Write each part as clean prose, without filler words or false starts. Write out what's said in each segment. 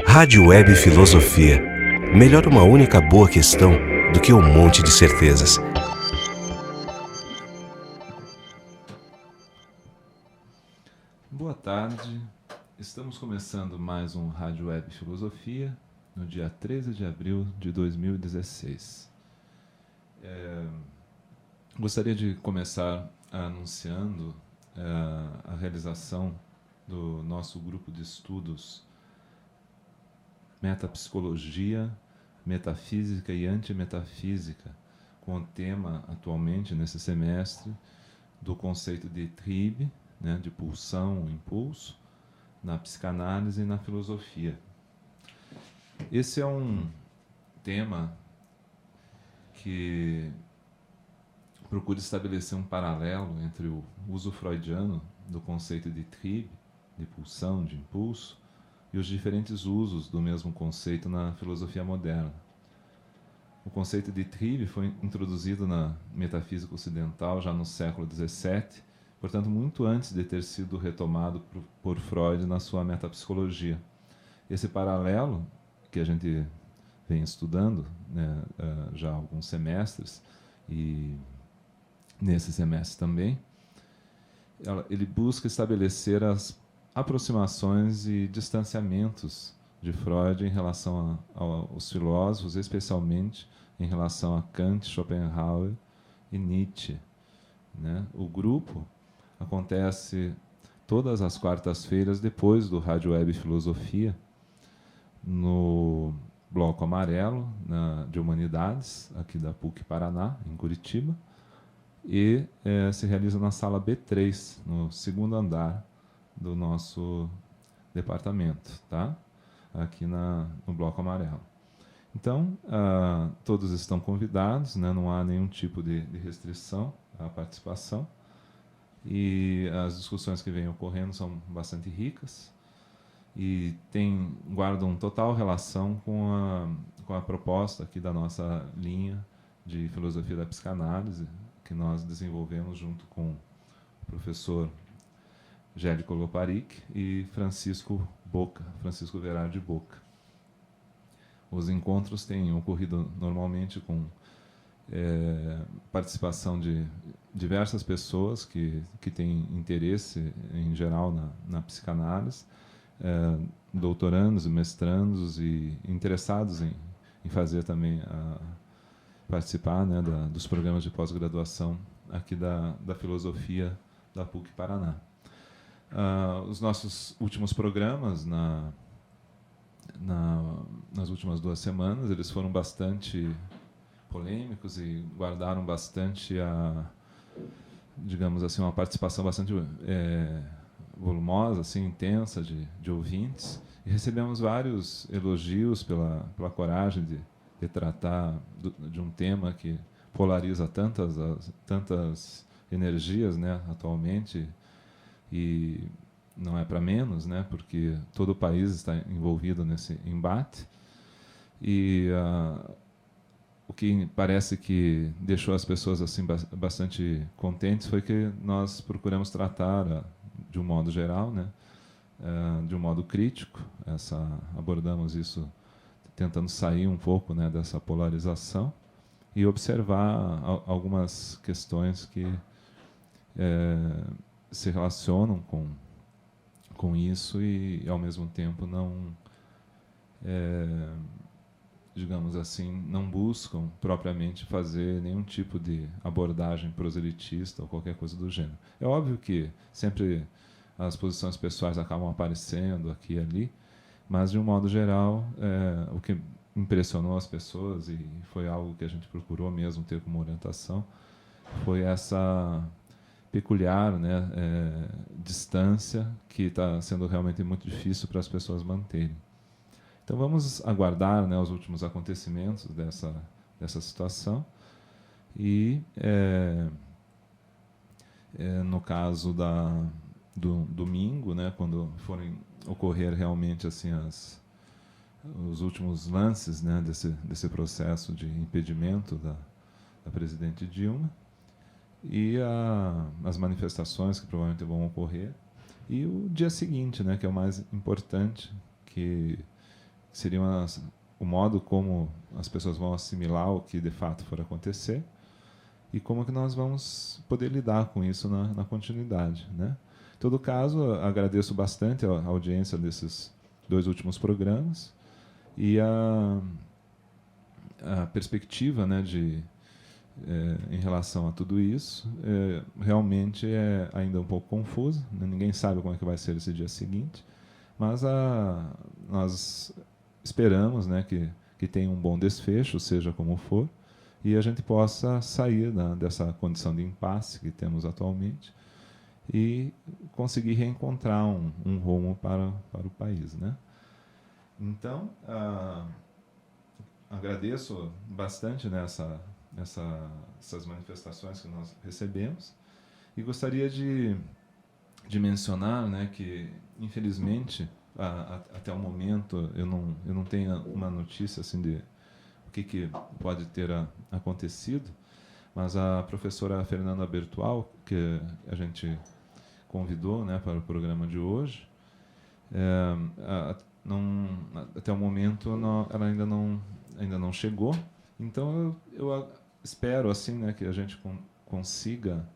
Rádio Web Filosofia. Melhor uma única boa questão do que um monte de certezas. Boa tarde, estamos começando mais um Rádio Web Filosofia no dia 13 de abril de 2016. Gostaria de começar anunciando a realização do nosso grupo de estudos Metapsicologia, Metafísica e Antimetafísica, com o tema atualmente nesse semestre do conceito de Trieb, né, de pulsão, impulso, na psicanálise e na filosofia. Esse é um tema que procura estabelecer um paralelo entre o uso freudiano do conceito de Trieb, de pulsão, de impulso, e os diferentes usos do mesmo conceito na filosofia moderna. O conceito de Trieb foi introduzido na metafísica ocidental já no século XVII, portanto, muito antes de ter sido retomado por Freud na sua metapsicologia. Esse paralelo, que a gente vem estudando, né, já há alguns semestres, e nesse semestre também, ele busca estabelecer as aproximações e distanciamentos de Freud em relação aos filósofos, especialmente em relação a Kant, Schopenhauer e Nietzsche, né? O grupo acontece todas as quartas-feiras depois do Rádio Web Filosofia, no Bloco Amarelo de Humanidades, aqui da PUC Paraná, em Curitiba, e se realiza na sala B3, no segundo andar do nosso departamento, tá? Aqui no Bloco Amarelo. Então, todos estão convidados, né? Não há nenhum tipo de restrição à participação, e as discussões que vêm ocorrendo são bastante ricas e guardam total relação com a proposta aqui da nossa linha de filosofia da psicanálise, que nós desenvolvemos junto com o professor Gélico Loparic e Francisco Verardi Boca. Os encontros têm ocorrido normalmente com participação de diversas pessoas que têm interesse, em geral, na psicanálise, doutorandos, mestrandos e interessados em fazer também, participar, né, dos programas de pós-graduação aqui da filosofia da PUC Paraná. Os nossos últimos programas, nas últimas 2 semanas, eles foram bastante polêmicos e guardaram bastante digamos assim, uma participação bastante volumosa, assim, intensa de ouvintes, e recebemos vários elogios pela coragem de tratar de um tema que polariza tantas energias, né, atualmente, e não é para menos, né, porque todo o país está envolvido nesse embate. E o que parece que deixou as pessoas assim bastante contentes foi que nós procuramos tratar, de um modo geral, né, de um modo crítico, abordamos isso tentando sair um pouco, né, dessa polarização e observar algumas questões que se relacionam com isso e, ao mesmo tempo, não, digamos assim, não buscam propriamente fazer nenhum tipo de abordagem proselitista ou qualquer coisa do gênero. É óbvio que sempre as posições pessoais acabam aparecendo aqui e ali, mas, de um modo geral, o que impressionou as pessoas, e foi algo que a gente procurou mesmo ter como orientação, foi essa peculiar, né, distância que está sendo realmente muito difícil para as pessoas manterem. Então, vamos aguardar, né, os últimos acontecimentos dessa situação e, no caso do domingo, né, quando forem ocorrer realmente assim os últimos lances, né, desse processo de impedimento da presidente Dilma, e as manifestações que provavelmente vão ocorrer, e o dia seguinte, né, que é o mais importante, que seriam o modo como as pessoas vão assimilar o que de fato for acontecer e como que nós vamos poder lidar com isso na continuidade, né? Em todo caso, agradeço bastante a audiência desses 2 últimos programas e a perspectiva, né, em relação a tudo isso, realmente é ainda um pouco confusa, né? Ninguém sabe como é que vai ser esse dia seguinte, mas nós esperamos, né, que tenha um bom desfecho, seja como for, e a gente possa sair dessa condição de impasse que temos atualmente e conseguir reencontrar um rumo para o país, né? Então, agradeço bastante, né, essas manifestações que nós recebemos e gostaria de mencionar, né, que, infelizmente, até o momento, eu não tenho uma notícia assim de o que pode ter acontecido, mas a professora Fernanda Bertual, que a gente convidou, né, para o programa de hoje, até o momento ela ainda não chegou. Então eu espero assim, né, que a gente consiga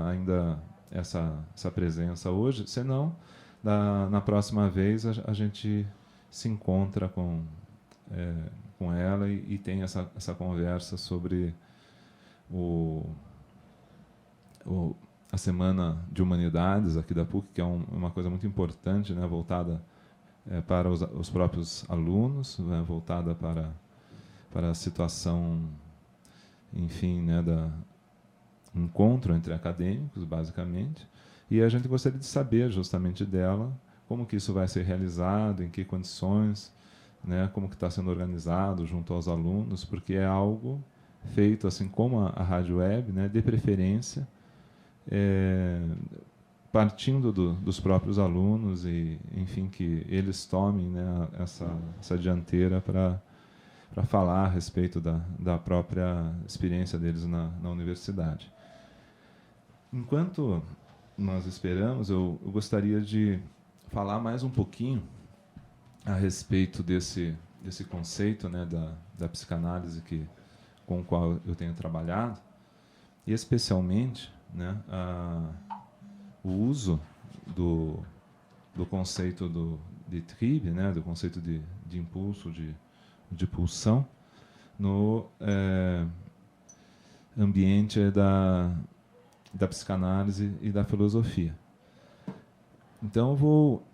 ainda essa presença hoje, senão na próxima vez a gente se encontra com ela e tem essa conversa sobre a Semana de Humanidades aqui da PUC, que é uma coisa muito importante, né, voltada para os próprios alunos, né, voltada para a situação, enfim, né, encontro entre acadêmicos, basicamente, e a gente gostaria de saber justamente dela como que isso vai ser realizado, em que condições, né, como que está sendo organizado junto aos alunos, porque é algo feito, assim como a Rádio Web, né, de preferência, partindo dos próprios alunos e, enfim, que eles tomem, né, essa dianteira para falar a respeito da própria experiência deles na universidade. Enquanto nós esperamos, eu gostaria de falar mais um pouquinho a respeito desse conceito, né, da psicanálise com o qual eu tenho trabalhado, e especialmente, né, o uso do conceito de Trieb, né, do conceito de impulso, de pulsão, no ambiente da psicanálise e da filosofia. Então, eu vou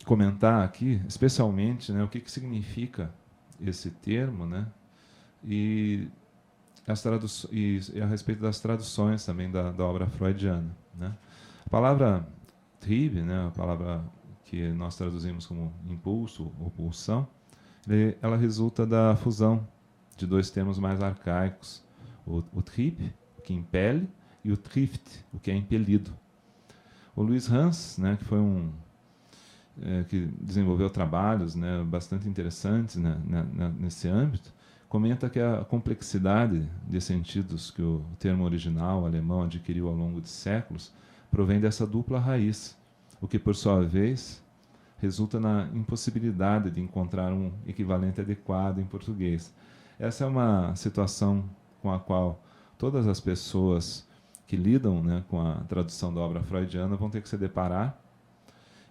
comentar aqui, especialmente, né, o que significa esse termo, né, e a respeito das traduções também da obra freudiana, né. A palavra Trieb, né, a palavra que nós traduzimos como impulso ou pulsão, ela resulta da fusão de 2 termos mais arcaicos, o Trieb, que impele, e o Trift, o que é impelido. O Luiz Hans, né, que foi que desenvolveu trabalhos, né, bastante interessantes, né, nesse âmbito, comenta que a complexidade de sentidos que o termo original alemão adquiriu ao longo de séculos provém dessa dupla raiz, o que, por sua vez, resulta na impossibilidade de encontrar um equivalente adequado em português. Essa é uma situação com a qual todas as pessoas que lidam, né, com a tradução da obra freudiana vão ter que se deparar,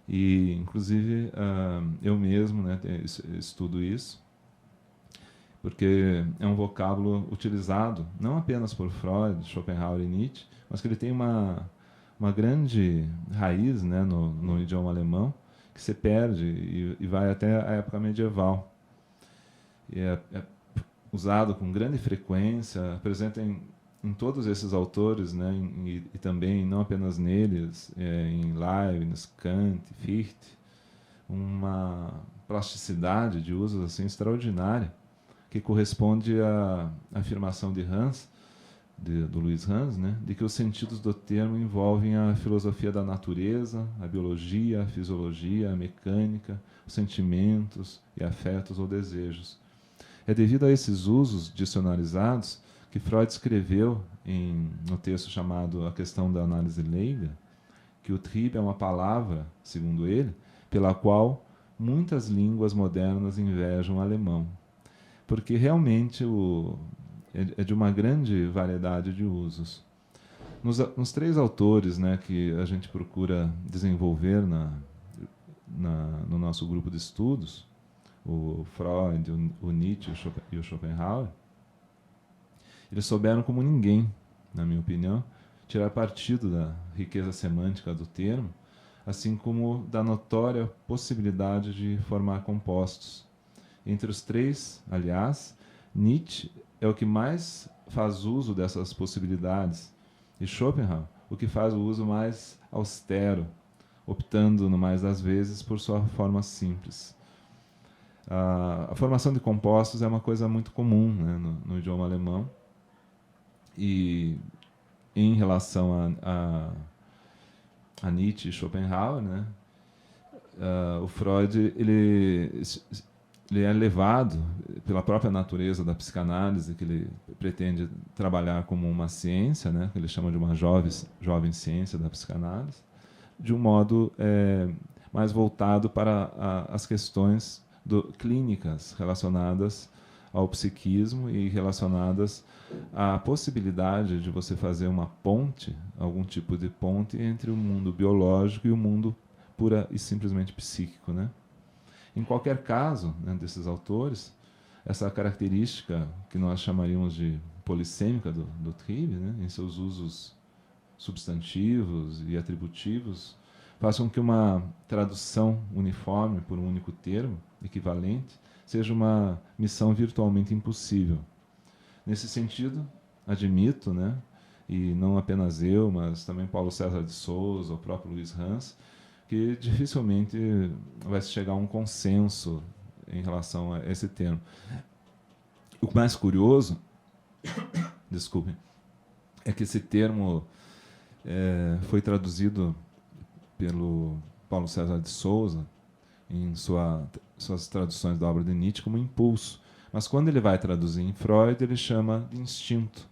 e, inclusive, eu mesmo, né, estudo isso, porque é um vocábulo utilizado não apenas por Freud, Schopenhauer e Nietzsche, mas que ele tem uma grande raiz, né, no idioma alemão, que se perde e vai até a época medieval. E é usado com grande frequência, presente em todos esses autores, né, e também, não apenas neles, em Leibniz, Kant, Fichte, uma plasticidade de usos assim, extraordinária, que corresponde à afirmação de Hans, do Luiz Hans, né, de que os sentidos do termo envolvem a filosofia da natureza, a biologia, a fisiologia, a mecânica, os sentimentos e afetos ou desejos. É devido a esses usos dicionarizados que Freud escreveu no texto chamado A Questão da Análise Leiga, que o Trieb é uma palavra, segundo ele, pela qual muitas línguas modernas invejam o alemão, porque realmente é de uma grande variedade de usos. Nos 3 autores, né, que a gente procura desenvolver no nosso grupo de estudos, o Freud, o Nietzsche e o Schopenhauer, eles souberam como ninguém, na minha opinião, tirar partido da riqueza semântica do termo, assim como da notória possibilidade de formar compostos. Entre os 3, aliás, Nietzsche é o que mais faz uso dessas possibilidades, e Schopenhauer o que faz o uso mais austero, optando, no mais das vezes, por sua forma simples. A formação de compostos é uma coisa muito comum, né, no idioma alemão, e em relação a Nietzsche e Schopenhauer, né, o Freud ele é levado pela própria natureza da psicanálise, que ele pretende trabalhar como uma ciência, né, que ele chama de uma jovem ciência da psicanálise, de um modo mais voltado para as questões clínicas relacionadas ao psiquismo e relacionadas à possibilidade de você fazer uma ponte, algum tipo de ponte entre o mundo biológico e o mundo pura e simplesmente psíquico, né? Em qualquer caso, né, desses autores, essa característica que nós chamaríamos de polissêmica do Triebe, né, em seus usos substantivos e atributivos, faz com que uma tradução uniforme por um único termo, equivalente, seja uma missão virtualmente impossível. Nesse sentido, admito, né, e não apenas eu, mas também Paulo César de Souza, o próprio Luiz Hans, que dificilmente vai se chegar a um consenso em relação a esse termo. O mais curioso, desculpem, é que esse termo foi traduzido pelo Paulo César de Souza em suas traduções da obra de Nietzsche como impulso. Mas quando ele vai traduzir em Freud, ele chama de instinto.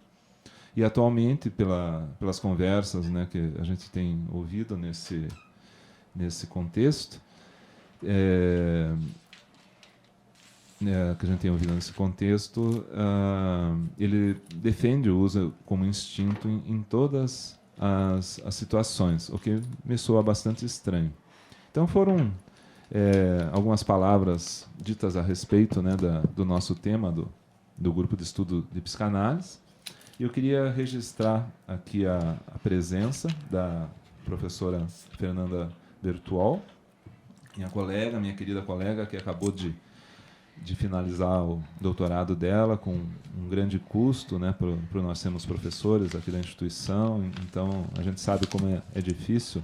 E atualmente, pelas conversas, né, que a gente tem ouvido nesse contexto, ele defende o uso como instinto em todas as situações, o que me soa bastante estranho. Então foram algumas palavras ditas a respeito, né, do nosso tema do grupo de estudo de psicanálise. E eu queria registrar aqui a presença da professora Fernanda Bertuol, minha querida colega, que acabou de finalizar o doutorado dela com um grande custo, né, para nós sermos professores aqui da instituição. Então, a gente sabe como é difícil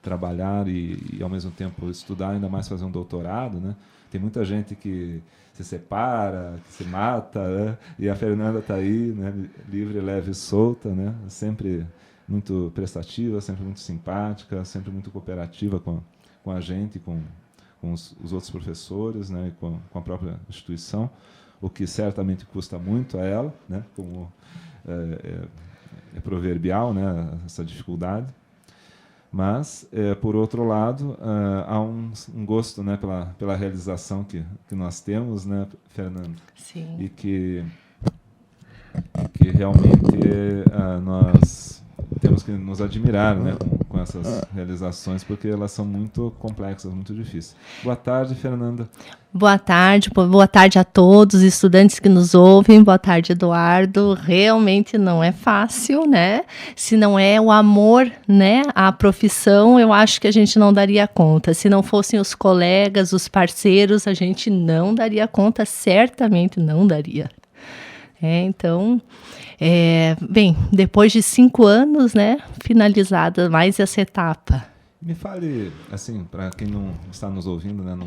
trabalhar e, ao mesmo tempo, estudar, ainda mais fazer um doutorado, né? Tem muita gente que se separa, que se mata, né? E a Fernanda está aí, né, livre, leve e solta, né? Sempre muito prestativa, sempre muito simpática, sempre muito cooperativa com a gente, com os outros professores, né, e com a própria instituição, o que certamente custa muito a ela, né, como é proverbial, né, essa dificuldade. Mas, por outro lado, há um gosto, né, pela realização que nós temos, né, Fernanda? Sim. E que realmente nós temos que nos admirar, né, com essas realizações, porque elas são muito complexas, muito difíceis. Boa tarde, Fernanda. Boa tarde a todos os estudantes que nos ouvem. Boa tarde, Eduardo. Realmente não é fácil, né? Se não é o amor, né, à profissão, eu acho que a gente não daria conta. Se não fossem os colegas, os parceiros, a gente não daria conta, certamente não daria. Então, bem, depois de 5 anos, né, finalizada mais essa etapa. Me fale, assim, para quem não está nos ouvindo, né,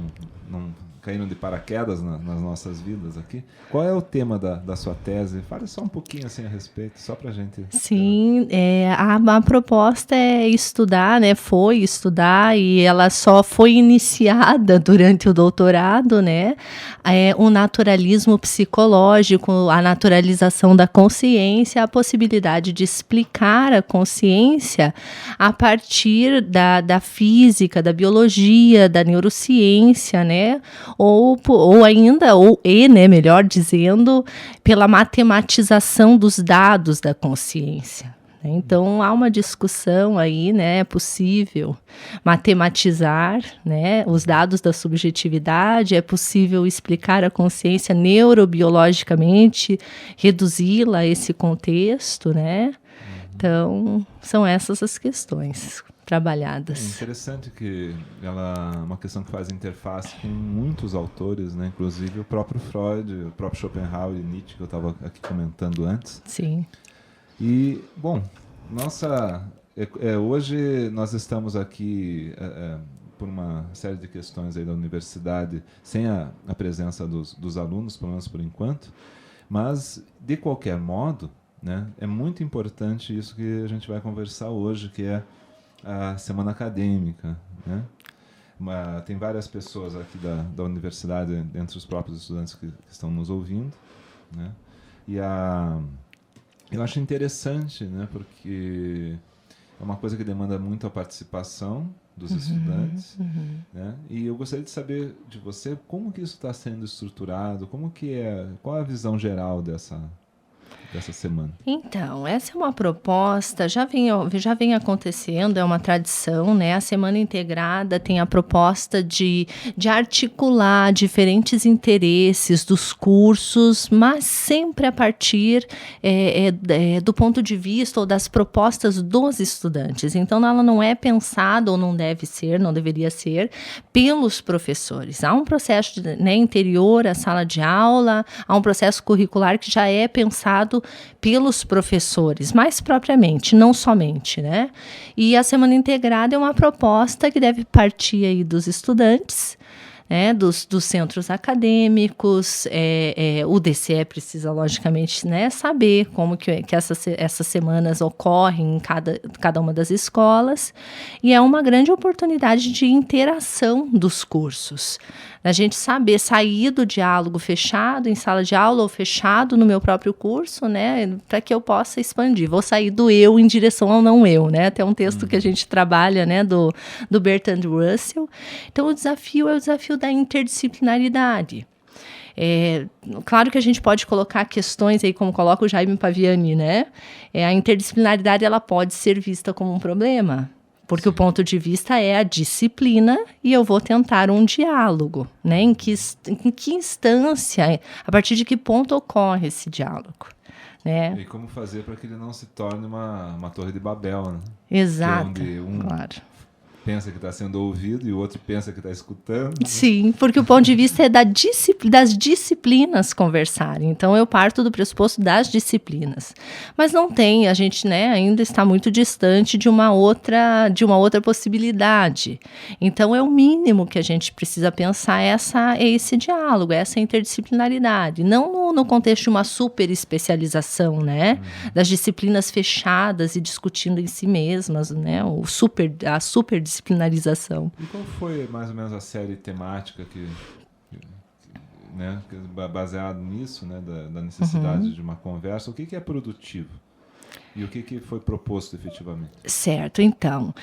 não caíram de paraquedas nas nossas vidas aqui, qual é o tema da sua tese? Fale só um pouquinho assim a respeito, só para a gente... Sim, a proposta é estudar, né, foi estudar, e ela só foi iniciada durante o doutorado, né, o naturalismo psicológico, a naturalização da consciência, a possibilidade de explicar a consciência a partir da física, da biologia, da neurociência, né? Ou né, melhor dizendo, pela matematização dos dados da consciência. Então, há uma discussão aí, né, é possível matematizar, né, os dados da subjetividade, é possível explicar a consciência neurobiologicamente, reduzi-la a esse contexto, né? Então, são essas as questões trabalhadas. É interessante que ela é uma questão que faz interface com muitos autores, né, inclusive o próprio Freud, o próprio Schopenhauer e Nietzsche, que eu estava aqui comentando antes. Sim. E, bom, hoje nós estamos aqui por uma série de questões aí da universidade, sem a presença dos alunos, pelo menos por enquanto, mas, de qualquer modo, né, é muito importante isso que a gente vai conversar hoje, que é a semana acadêmica, né? Tem várias pessoas aqui da universidade, entre os próprios estudantes que estão nos ouvindo, né? E eu acho interessante, né, porque é uma coisa que demanda muito a participação dos estudantes, né? E eu gostaria de saber de você como que isso está sendo estruturado, qual é a visão geral dessa semana? Então, essa é uma proposta, já vem acontecendo, é uma tradição, né? A Semana Integrada tem a proposta de articular diferentes interesses dos cursos, mas sempre a partir do ponto de vista ou das propostas dos estudantes. Então, ela não é pensada, ou não deveria ser, pelos professores. Há um processo interior à sala de aula, há um processo curricular que já é pensado pelos professores, mais propriamente, não somente, né? E a Semana Integrada é uma proposta que deve partir aí dos estudantes, né, dos centros acadêmicos. O DCE precisa, logicamente, né, saber como que essas semanas ocorrem em cada uma das escolas, e é uma grande oportunidade de interação dos cursos. A gente saber sair do diálogo fechado em sala de aula ou fechado no meu próprio curso, né, para que eu possa expandir. Vou sair do eu em direção ao não eu, né? Até um texto que a gente trabalha, né, do Bertrand Russell. Então, o desafio é o desafio da interdisciplinaridade. Claro que a gente pode colocar questões aí, como coloca o Jaime Paviani, né? A interdisciplinaridade, ela pode ser vista como um problema, porque o ponto de vista é a disciplina e eu vou tentar um diálogo, né? Em que instância, a partir de que ponto ocorre esse diálogo, né? E como fazer para que ele não se torne uma torre de Babel, né? Exato, que é onde claro. pensa que está sendo ouvido e o outro pensa que está escutando. Sim, porque o ponto de vista é das disciplinas conversarem. Então, eu parto do pressuposto das disciplinas. Mas não tem, a gente, né, ainda está muito distante de uma outra possibilidade. Então, é o mínimo que a gente precisa pensar, esse diálogo, essa interdisciplinaridade. Não no contexto de uma super especialização, né, das disciplinas fechadas e discutindo em si mesmas, né, a superdisciplinarização. E qual foi mais ou menos a série temática né, baseado nisso, né, da necessidade de uma conversa? O que é produtivo? E o que foi proposto efetivamente? Certo, então,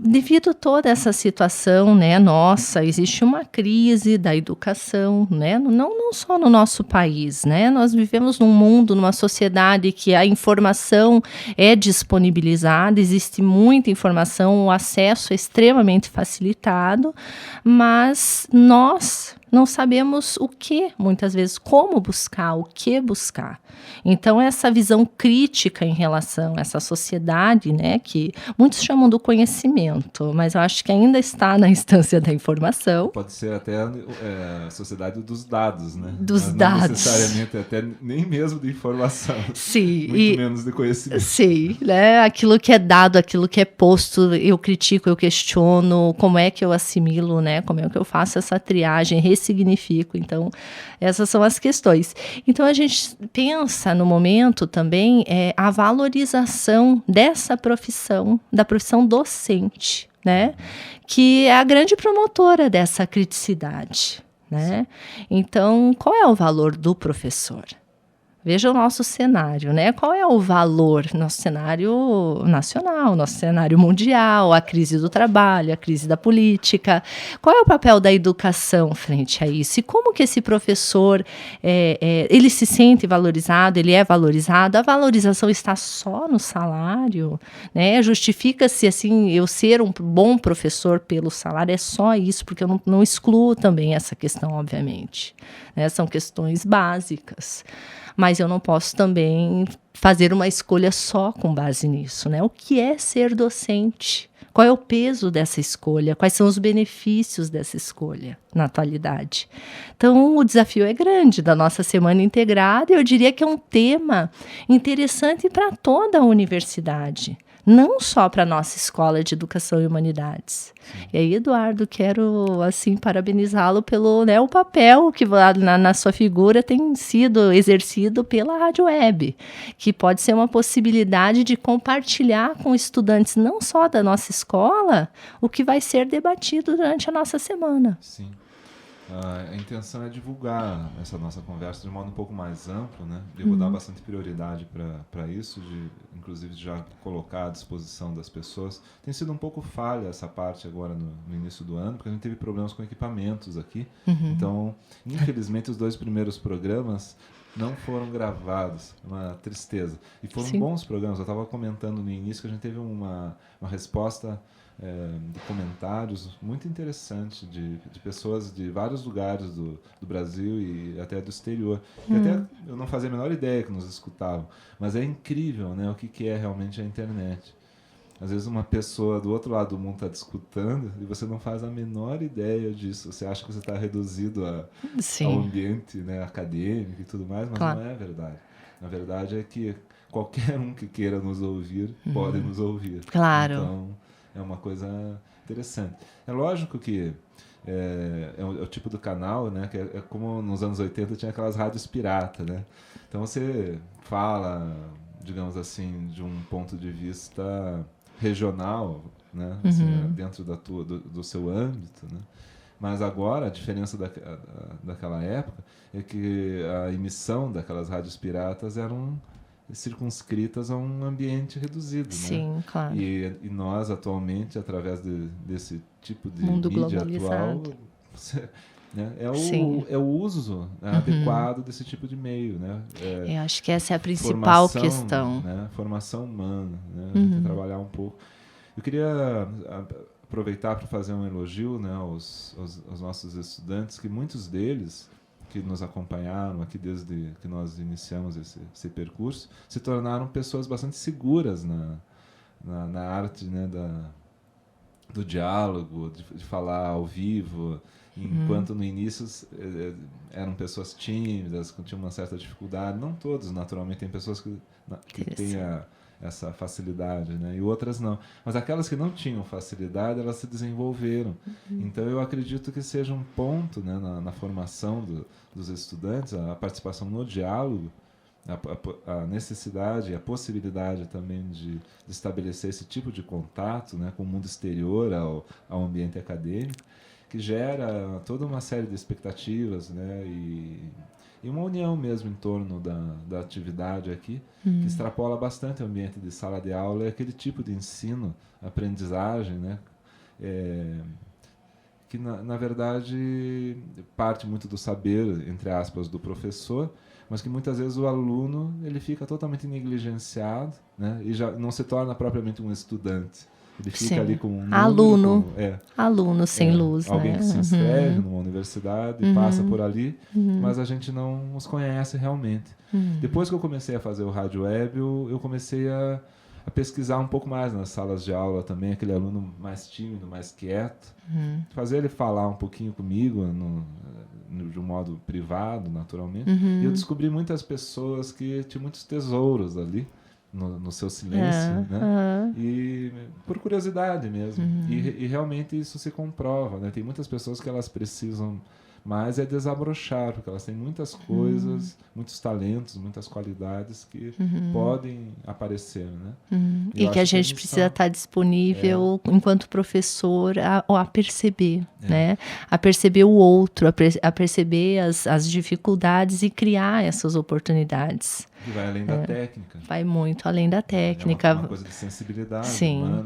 devido a toda essa situação, né, existe uma crise da educação, né, não só no nosso país, né, nós vivemos num mundo, numa sociedade que a informação é disponibilizada, existe muita informação, o acesso é extremamente facilitado, mas nós não sabemos muitas vezes, como buscar, o que buscar. Então, essa visão crítica em relação a essa sociedade, né, que muitos chamam do conhecimento, mas eu acho que ainda está na instância da informação. Pode ser até a sociedade dos dados, né? Dos mas dados. Não necessariamente, até nem mesmo de informação. Sim. Muito menos de conhecimento. Sim, né? Aquilo que é dado, aquilo que é posto, eu critico, eu questiono, como é que eu assimilo, né? Como é que eu faço essa triagem, ressignifico. Então, essas são as questões. Então, a gente pensa no momento também a valorização dessa profissão, da profissão docente, né? Que é a grande promotora dessa criticidade, né? Então, qual é o valor do professor? Veja o nosso cenário, né? Qual é o valor? Nosso cenário nacional, nosso cenário mundial, a crise do trabalho, a crise da política. Qual é o papel da educação frente a isso? E como que esse professor, ele se sente valorizado, ele é valorizado? A valorização está só no salário, né? Justifica-se, assim, eu ser um bom professor pelo salário, é só isso, porque eu não excluo também essa questão, obviamente, né? São questões básicas. Mas eu não posso também fazer uma escolha só com base nisso, né? O que é ser docente? Qual é o peso dessa escolha? Quais são os benefícios dessa escolha na atualidade? Então, o desafio é grande da nossa Semana Integrada, e eu diria que é um tema interessante para toda a universidade, não só para a nossa Escola de Educação e Humanidades. Sim. E aí, Eduardo, quero assim parabenizá-lo pelo, né, o papel que na sua figura tem sido exercido pela Rádio Web, que pode ser uma possibilidade de compartilhar com estudantes não só da nossa escola o que vai ser debatido durante a nossa semana. Sim. A intenção é divulgar essa nossa conversa de modo um pouco mais amplo, né? Eu vou dar bastante prioridade para isso, inclusive já colocar à disposição das pessoas. Tem sido um pouco falha essa parte agora no início do ano, porque a gente teve problemas com equipamentos aqui. Então, infelizmente, os 2 primeiros programas não foram gravados, uma tristeza. E foram bons programas. Eu estava comentando no início que a gente teve uma resposta de comentários muito interessante de pessoas de vários lugares do Brasil e até do exterior. E até eu não fazia a menor ideia que nos escutavam. Mas é incrível, né, o que é realmente a internet. Às vezes uma pessoa do outro lado do mundo está te escutando e você não faz a menor ideia disso. Você acha que você está reduzido ao ambiente, né, acadêmico e tudo mais, mas não é verdade. Na verdade é que qualquer um que queira nos ouvir pode nos ouvir. Claro. Então, é uma coisa interessante. É lógico que é o tipo do canal, né, que é como nos anos 80 tinha aquelas rádios pirata, né? Então você fala, digamos assim, de um ponto de vista regional, né, assim, dentro do seu âmbito, né? Mas agora a diferença daquela época é que a emissão daquelas rádios piratas eram circunscritas a um ambiente reduzido, Sim, né? Claro. E nós atualmente, através desse tipo de mundo mídia atual, né, é o uso adequado desse tipo de meio, né? Eu acho que essa é a principal questão, né? Formação humana, né? A gente trabalhar um pouco. Eu queria aproveitar para fazer um elogio, né, aos nossos estudantes, que muitos deles que nos acompanharam aqui desde que nós iniciamos esse percurso, se tornaram pessoas bastante seguras na arte, né, do diálogo, de falar ao vivo, enquanto no início eram pessoas tímidas, que tinham uma certa dificuldade. Não todos, naturalmente, tem pessoas que têm essa facilidade, né? E outras não. Mas aquelas que não tinham facilidade, elas se desenvolveram. Então, eu acredito que seja um ponto, né, na formação dos estudantes, a participação no diálogo, a necessidade e a possibilidade também de estabelecer esse tipo de contato, né, com o mundo exterior ao ambiente acadêmico, que gera toda uma série de expectativas, né, e uma união mesmo em torno da atividade aqui, que extrapola bastante o ambiente de sala de aula e aquele tipo de ensino, aprendizagem, né, que na verdade parte muito do saber, entre aspas, do professor, mas que muitas vezes o aluno ele fica totalmente negligenciado, né, e já não se torna propriamente um estudante. Ele fica ali com um aluno sem luz, alguém, né? Que se inscreve numa universidade, passa por ali, mas a gente não os conhece realmente. Depois que eu comecei a fazer o Rádio Web, eu comecei a pesquisar um pouco mais nas salas de aula também, aquele aluno mais tímido, mais quieto, fazer ele falar um pouquinho comigo de um modo privado, naturalmente. E eu descobri muitas pessoas que tinham muitos tesouros ali, no seu silêncio, né? E por curiosidade mesmo. E realmente isso se comprova, né? Tem muitas pessoas que elas precisam mas é desabrochar, porque elas têm muitas coisas, muitos talentos, muitas qualidades que podem aparecer, né? E que a gente precisa estar disponível enquanto professor a perceber, né? A perceber o outro, a perceber as dificuldades e criar essas oportunidades. Que vai além da técnica. Vai muito além da técnica. É uma coisa de sensibilidade humana,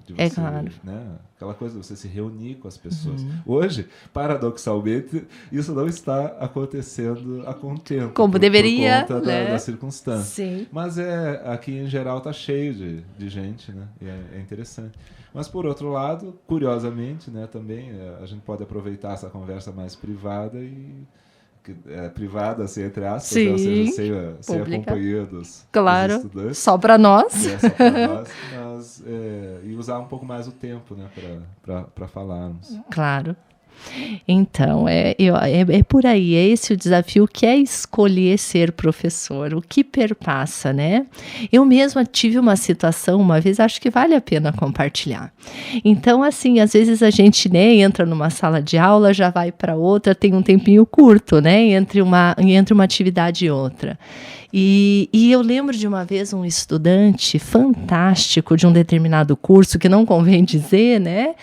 de você, claro. né? Aquela coisa de você se reunir com as pessoas. Hoje, paradoxalmente, isso não está acontecendo a contento. Como deveria, por conta né? da circunstância. Sim. Mas aqui, em geral, está cheio de gente, né? E é interessante. Mas, por outro lado, curiosamente, né, também, a gente pode aproveitar essa conversa mais privada privada, assim, entre aspas, sim, né? Ou seja, sem a companhia dos estudantes. Só para nós. Só para nós, mas, e usar um pouco mais o tempo, né, para falarmos. Claro. Então, é por aí, é esse o desafio, que é escolher ser professor, o que perpassa, né? Eu mesma tive uma situação uma vez, acho que vale a pena compartilhar. Então, assim, às vezes a gente, né, entra numa sala de aula, já vai para outra, tem um tempinho curto, né, entre uma atividade e outra. E eu lembro de uma vez um estudante fantástico de um determinado curso, que não convém dizer, né?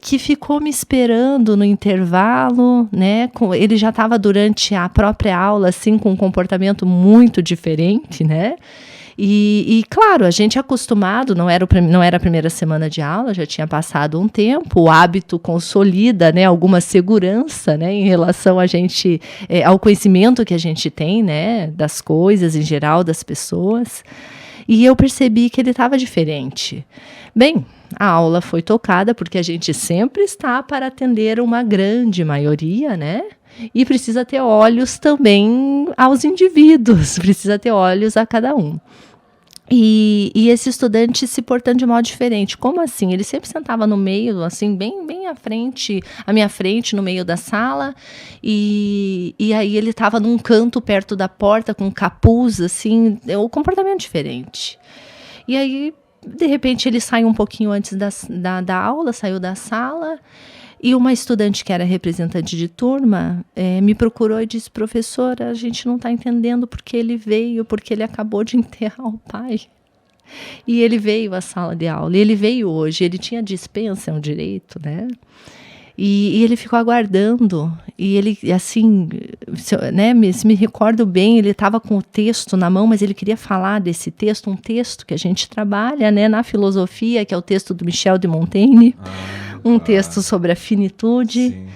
Que ficou me esperando no intervalo, né? Ele já estava durante a própria aula, assim, com um comportamento muito diferente, né? E claro, a gente é acostumado, não era a primeira semana de aula, já tinha passado um tempo, o hábito consolida, né, alguma segurança, né, em relação a gente, ao conhecimento que a gente tem, né, das coisas em geral, das pessoas. E eu percebi que ele estava diferente. Bem, a aula foi tocada, porque a gente sempre está para atender uma grande maioria, né? E precisa ter olhos também aos indivíduos, precisa ter olhos a cada um. E esse estudante se portando de modo diferente. Como assim? Ele sempre sentava no meio, assim, bem à minha frente, no meio da sala, e aí ele estava num canto perto da porta, com capuz, assim, o comportamento diferente. E aí, de repente, ele sai um pouquinho antes da aula, saiu da sala, e uma estudante que era representante de turma me procurou e disse: professora, a gente não está entendendo porque ele veio, porque ele acabou de enterrar o pai. E ele veio à sala de aula, e ele veio hoje, ele tinha dispensa, é um direito, né? E ele ficou aguardando, e ele, assim, se me recordo bem, ele estava com o texto na mão, mas ele queria falar desse texto, um texto que a gente trabalha, né, na filosofia, que é o texto do Michel de Montaigne, texto sobre a finitude. Sim.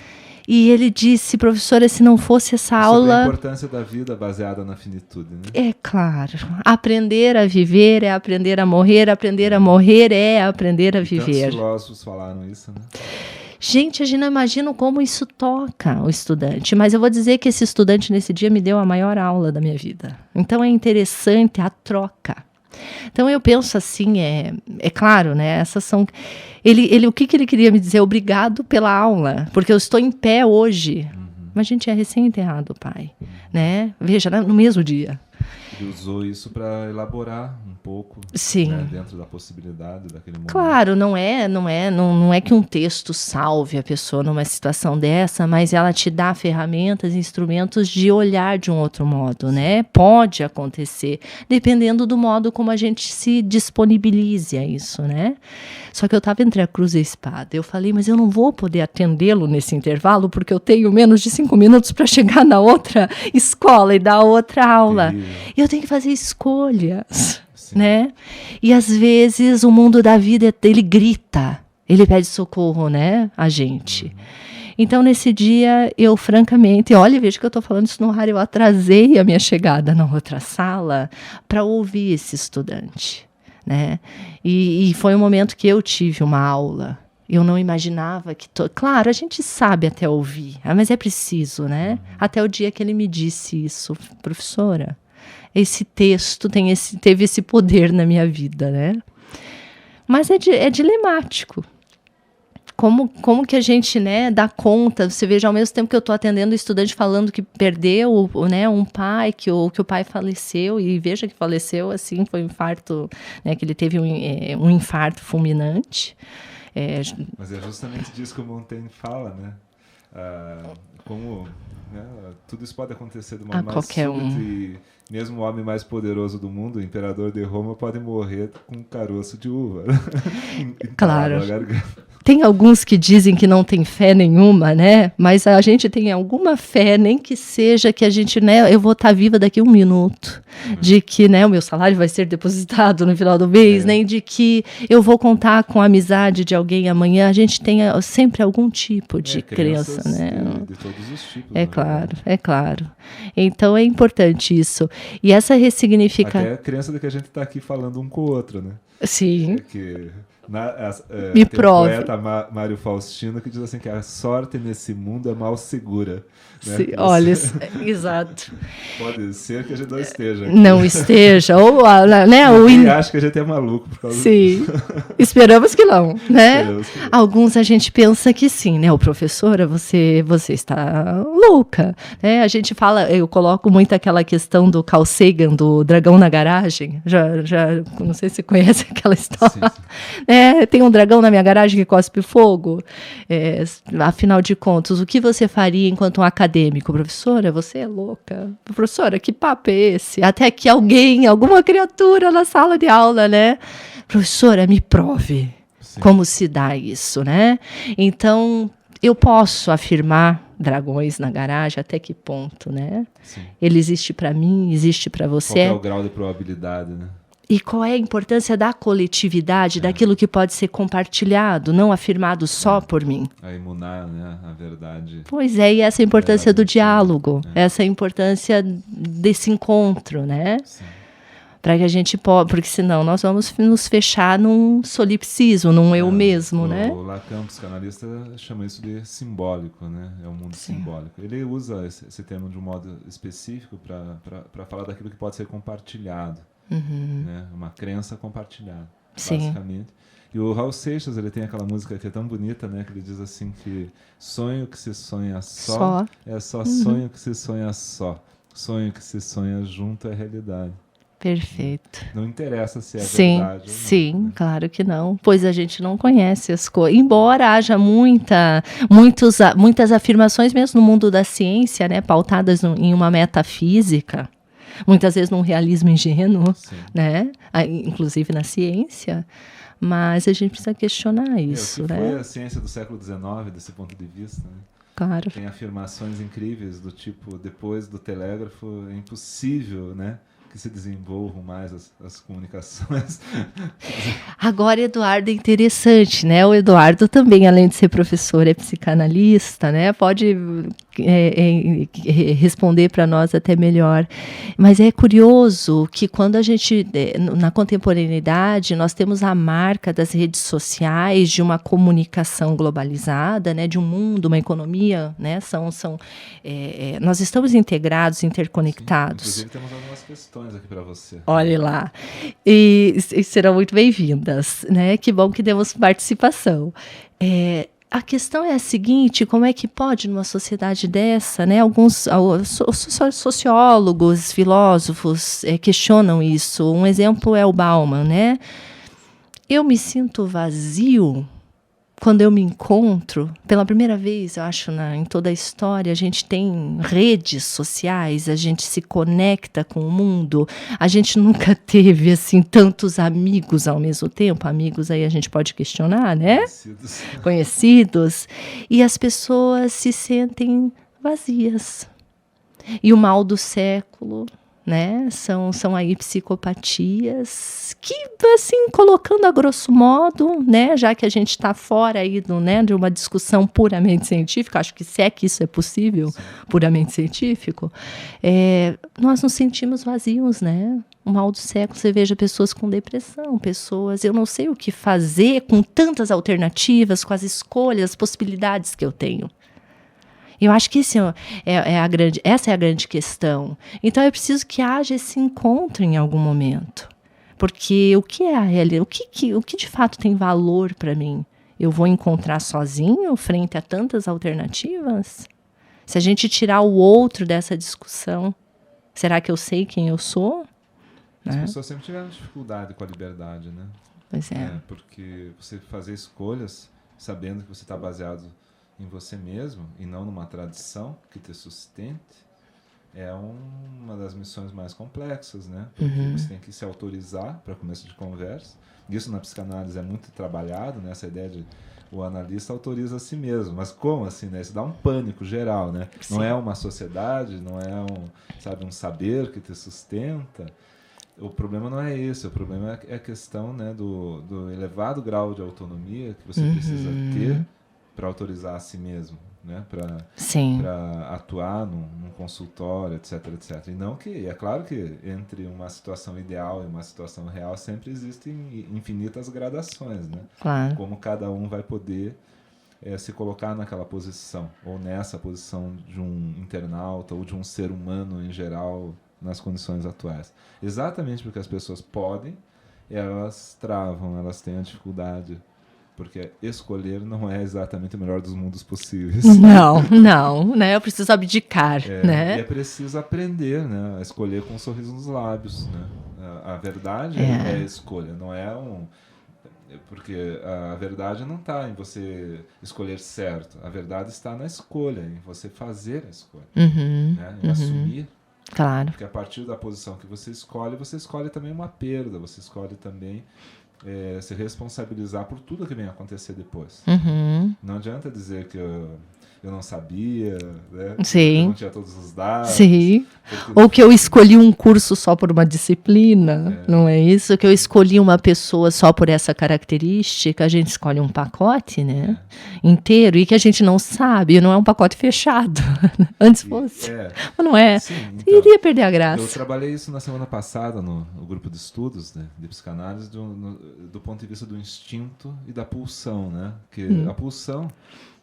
E ele disse: professora, se não fosse essa aula... Sobre a importância da vida baseada na finitude, né? É claro. Aprender a viver é aprender a morrer é aprender a viver. Tantos filósofos falaram isso, né? Gente, a gente não imagina como isso toca o estudante, mas eu vou dizer que esse estudante nesse dia me deu a maior aula da minha vida. Então é interessante a troca. Então eu penso assim, é claro, né? Essas são... o que ele queria me dizer? Obrigado pela aula, porque eu estou em pé hoje. Mas a gente é recém-enterrado o pai, né? Veja, no mesmo dia. Ele usou isso para elaborar um pouco, sim, né, dentro da possibilidade daquele momento. Claro, não é que um texto salve a pessoa numa situação dessa, mas ela te dá ferramentas, instrumentos de olhar de um outro modo, né? Pode acontecer, dependendo do modo como a gente se disponibilize a isso, né? Só que eu estava entre a cruz e a espada. Eu falei, mas eu não vou poder atendê-lo nesse intervalo, porque eu tenho menos de 5 minutos para chegar na outra escola e dar outra aula. E eu tenho que fazer escolhas, né? E às vezes o mundo da vida, ele grita, ele pede socorro, né, a gente. Então nesse dia eu francamente, olha, veja que eu estou falando isso no rádio, eu atrasei a minha chegada na outra sala para ouvir esse estudante, né? E foi um momento que eu tive uma aula. Eu não imaginava que... Claro, a gente sabe até ouvir, mas é preciso, né? Até o dia que ele me disse isso: professora, esse texto teve esse poder na minha vida, né? Mas é dilemático. Como que a gente, né, dá conta? Você veja, ao mesmo tempo que eu estou atendendo o estudante falando que perdeu, né, um pai, que o pai faleceu, e veja que faleceu, assim, foi um infarto, né, que ele teve um infarto fulminante. Mas é justamente disso que o Montaigne fala, né? como, né, tudo isso pode acontecer de uma maneira qualquer súbita e mesmo o homem mais poderoso do mundo, o imperador de Roma, pode morrer com um caroço de uva. Claro. Na garganta. Tem alguns que dizem que não tem fé nenhuma, né? Mas a gente tem alguma fé, nem que seja que a gente, né? Eu vou estar viva daqui a 1 minuto. De que, né, o meu salário vai ser depositado no final do mês, nem de que eu vou contar com a amizade de alguém amanhã. A gente tem sempre algum tipo de crença, né? De todos os tipos. É claro, é claro. Então é importante isso. E essa ressignificação. Até a crença de que a gente está aqui falando um com o outro, né? Sim. Me prove. Tem o poeta Mário Faustino que diz assim que a sorte nesse mundo é mal segura. Né? Sim, olha, exato. Pode ser que a gente não esteja aqui. Não esteja, ou né? Acho que a gente é maluco por causa disso. Esperamos que não, né? Esperamos que não. Alguns a gente pensa que sim, né? O professora, você está louca, né? A gente fala, eu coloco muito aquela questão do Carl Sagan, do dragão na garagem. Já não sei se você conhece aquela história. Sim. Tem um dragão na minha garagem que cospe fogo. Afinal de contas, o que você faria enquanto um acadêmico? Professora, você é louca. Professora, que papo é esse? Até que alguma criatura na sala de aula, né? Professora, me prove. Sim. Como se dá isso, né? Então, eu posso afirmar dragões na garagem, até que ponto, né? Sim. Ele existe para mim, existe para você. Qual é o grau de probabilidade, né? E qual é a importância da coletividade, daquilo que pode ser compartilhado, não afirmado só por mim? A emunar, né, a verdade. Pois é, e essa é a importância do diálogo, essa é a importância desse encontro, né? Para que a gente possa, porque senão nós vamos nos fechar num solipsismo, num eu mesmo, né? O Lacan, psicanalista, chama isso de simbólico, né? É um mundo simbólico. Ele usa esse termo de um modo específico para falar daquilo que pode ser compartilhado. Né? Uma crença compartilhada, basicamente. E o Raul Seixas, ele tem aquela música que é tão bonita, né? Que ele diz assim que sonho que se sonha só. É só sonho que se sonha só. Sonho que se sonha junto é realidade. Perfeito. Não interessa se é verdade ou não. Sim, claro que não. Pois a gente não conhece as coisas. Embora haja muitas afirmações, mesmo no mundo da ciência, né? Pautadas em uma metafísica. Muitas vezes num realismo ingênuo, né? Inclusive na ciência, mas a gente precisa questionar isso, né? Foi a ciência do século XIX, desse ponto de vista, né? Claro. Tem afirmações incríveis do tipo, depois do telégrafo é impossível, né, que se desenvolvam mais as comunicações. Agora, Eduardo, é interessante, né? O Eduardo também, além de ser professor, é psicanalista, né? Pode responder para nós até melhor. Mas é curioso que quando a gente, na contemporaneidade, nós temos a marca das redes sociais, de uma comunicação globalizada, né? De um mundo, uma economia, né? Nós estamos integrados, interconectados. Sim, inclusive temos algumas questões aqui para você. Olhe lá. E serão muito bem-vindas, né? Que bom que demos participação. A questão é a seguinte: como é que pode, numa sociedade dessa, né? Alguns sociólogos, filósofos questionam isso. Um exemplo é o Bauman, né? Eu me sinto vazio quando eu me encontro, pela primeira vez, eu acho, em toda a história, a gente tem redes sociais, a gente se conecta com o mundo, a gente nunca teve, assim, tantos amigos ao mesmo tempo. Amigos aí a gente pode questionar, né? Conhecidos. E as pessoas se sentem vazias. E o mal do século, né? São aí psicopatias que, assim, colocando a grosso modo, né? Já que a gente está fora aí de uma discussão puramente científica, acho que se é que isso é possível, sim, puramente científico, nós nos sentimos vazios, né? O mal do século, você veja pessoas com depressão, eu não sei o que fazer com tantas alternativas, com as escolhas, as possibilidades que eu tenho. Eu acho que essa é a grande questão. Então, é preciso que haja esse encontro em algum momento. Porque o que é a realidade? O que de fato tem valor para mim? Eu vou encontrar sozinho, frente a tantas alternativas? Se a gente tirar o outro dessa discussão, será que eu sei quem eu sou? As pessoas sempre tiveram dificuldade com a liberdade, né? Pois é. Porque você fazer escolhas sabendo que você está baseado em você mesmo e não numa tradição que te sustente, é uma das missões mais complexas, né? Porque você tem que se autorizar para começo de conversa. Isso na psicanálise é muito trabalhado, né? Essa ideia de o analista autoriza a si mesmo. Mas como assim, né? Isso dá um pânico geral, né? Sim. Não é uma sociedade, não é um saber que te sustenta. O problema não é esse, o problema é a questão, né, do elevado grau de autonomia que você precisa ter para autorizar a si mesmo, né, para atuar num consultório, etc, etc. E não que, é claro que entre uma situação ideal e uma situação real sempre existem infinitas gradações, né? Claro. Como cada um vai poder se colocar naquela posição, ou nessa posição de um internauta, ou de um ser humano em geral, nas condições atuais. Exatamente porque as pessoas podem, elas travam, elas têm a dificuldade, porque escolher não é exatamente o melhor dos mundos possíveis. Não, né? Eu preciso abdicar, né? E é preciso aprender, né, a escolher com um sorriso nos lábios, né? A verdade é a escolha, não é porque a verdade não está em você escolher certo, a verdade está na escolha, em você fazer a escolha, né? Em assumir. Claro. Porque a partir da posição que você escolhe também uma perda, você escolhe também se responsabilizar por tudo que vem acontecer depois. Não adianta dizer que eu não sabia, né? Sim. Eu não tinha todos os dados. Sim. Ou que eu escolhi um curso só por uma disciplina, não é isso? Que eu escolhi uma pessoa só por essa característica, a gente escolhe um pacote, né? Inteiro, e que a gente não sabe, não é um pacote fechado. Antes fosse. Mas não é. Sim, então, iria perder a graça. Eu trabalhei isso na semana passada no grupo de estudos, né, de psicanálise do ponto de vista do instinto e da pulsão, né? Que a pulsão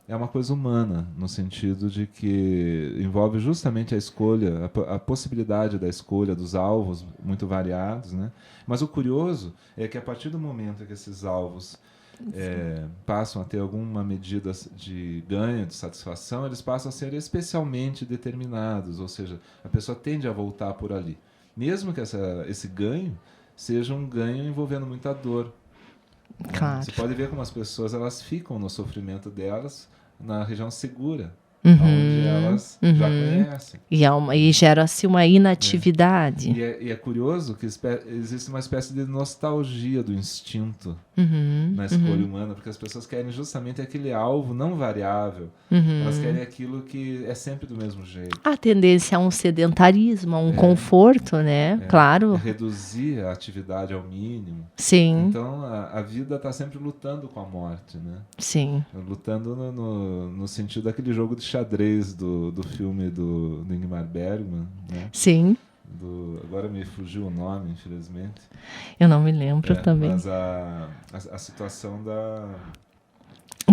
é uma coisa humana, no sentido de que envolve justamente a escolha, a possibilidade da escolha dos alvos muito variados, né? Mas o curioso é que a partir do momento que esses alvos passam a ter alguma medida de ganho, de satisfação, eles passam a ser especialmente determinados, ou seja, a pessoa tende a voltar por ali. Mesmo que esse ganho seja um ganho envolvendo muita dor. Claro. Você pode ver como as pessoas elas ficam no sofrimento delas na região segura, onde elas já conhecem. E gera-se uma inatividade. E é curioso que existe uma espécie de nostalgia do instinto na escolha humana, porque as pessoas querem justamente aquele alvo não variável. Elas querem aquilo que é sempre do mesmo jeito. A tendência a um sedentarismo, a um conforto, né? Claro. Reduzir a atividade ao mínimo. Sim. Então, a vida está sempre lutando com a morte, né? Sim. Lutando no sentido daquele jogo de xadrez do filme do Ingmar Bergman, né? Sim. Agora me fugiu o nome, infelizmente. Eu não me lembro também. Mas a situação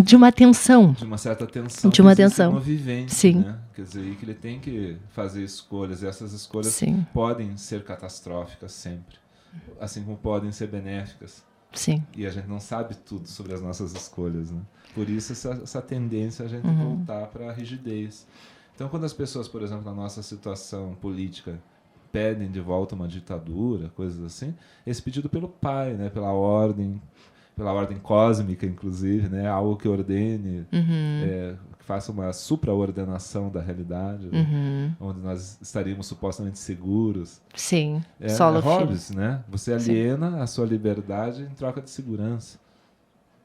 de uma tensão. De uma certa tensão. De uma tensão. No vivente, sim. Né? Quer dizer, que ele tem que fazer escolhas, e essas escolhas podem ser catastróficas sempre, assim como podem ser benéficas. Sim. E a gente não sabe tudo sobre as nossas escolhas, né? Por isso essa tendência a gente voltar para a rigidez. Então, quando as pessoas, por exemplo, na nossa situação política, pedem de volta uma ditadura, coisas assim, esse pedido pelo pai, né? Pela ordem cósmica, inclusive, né? Algo que ordene, que faça uma supraordenação da realidade, né? Onde nós estaríamos supostamente seguros. Sim. É Hobbes, né? Você aliena a sua liberdade em troca de segurança.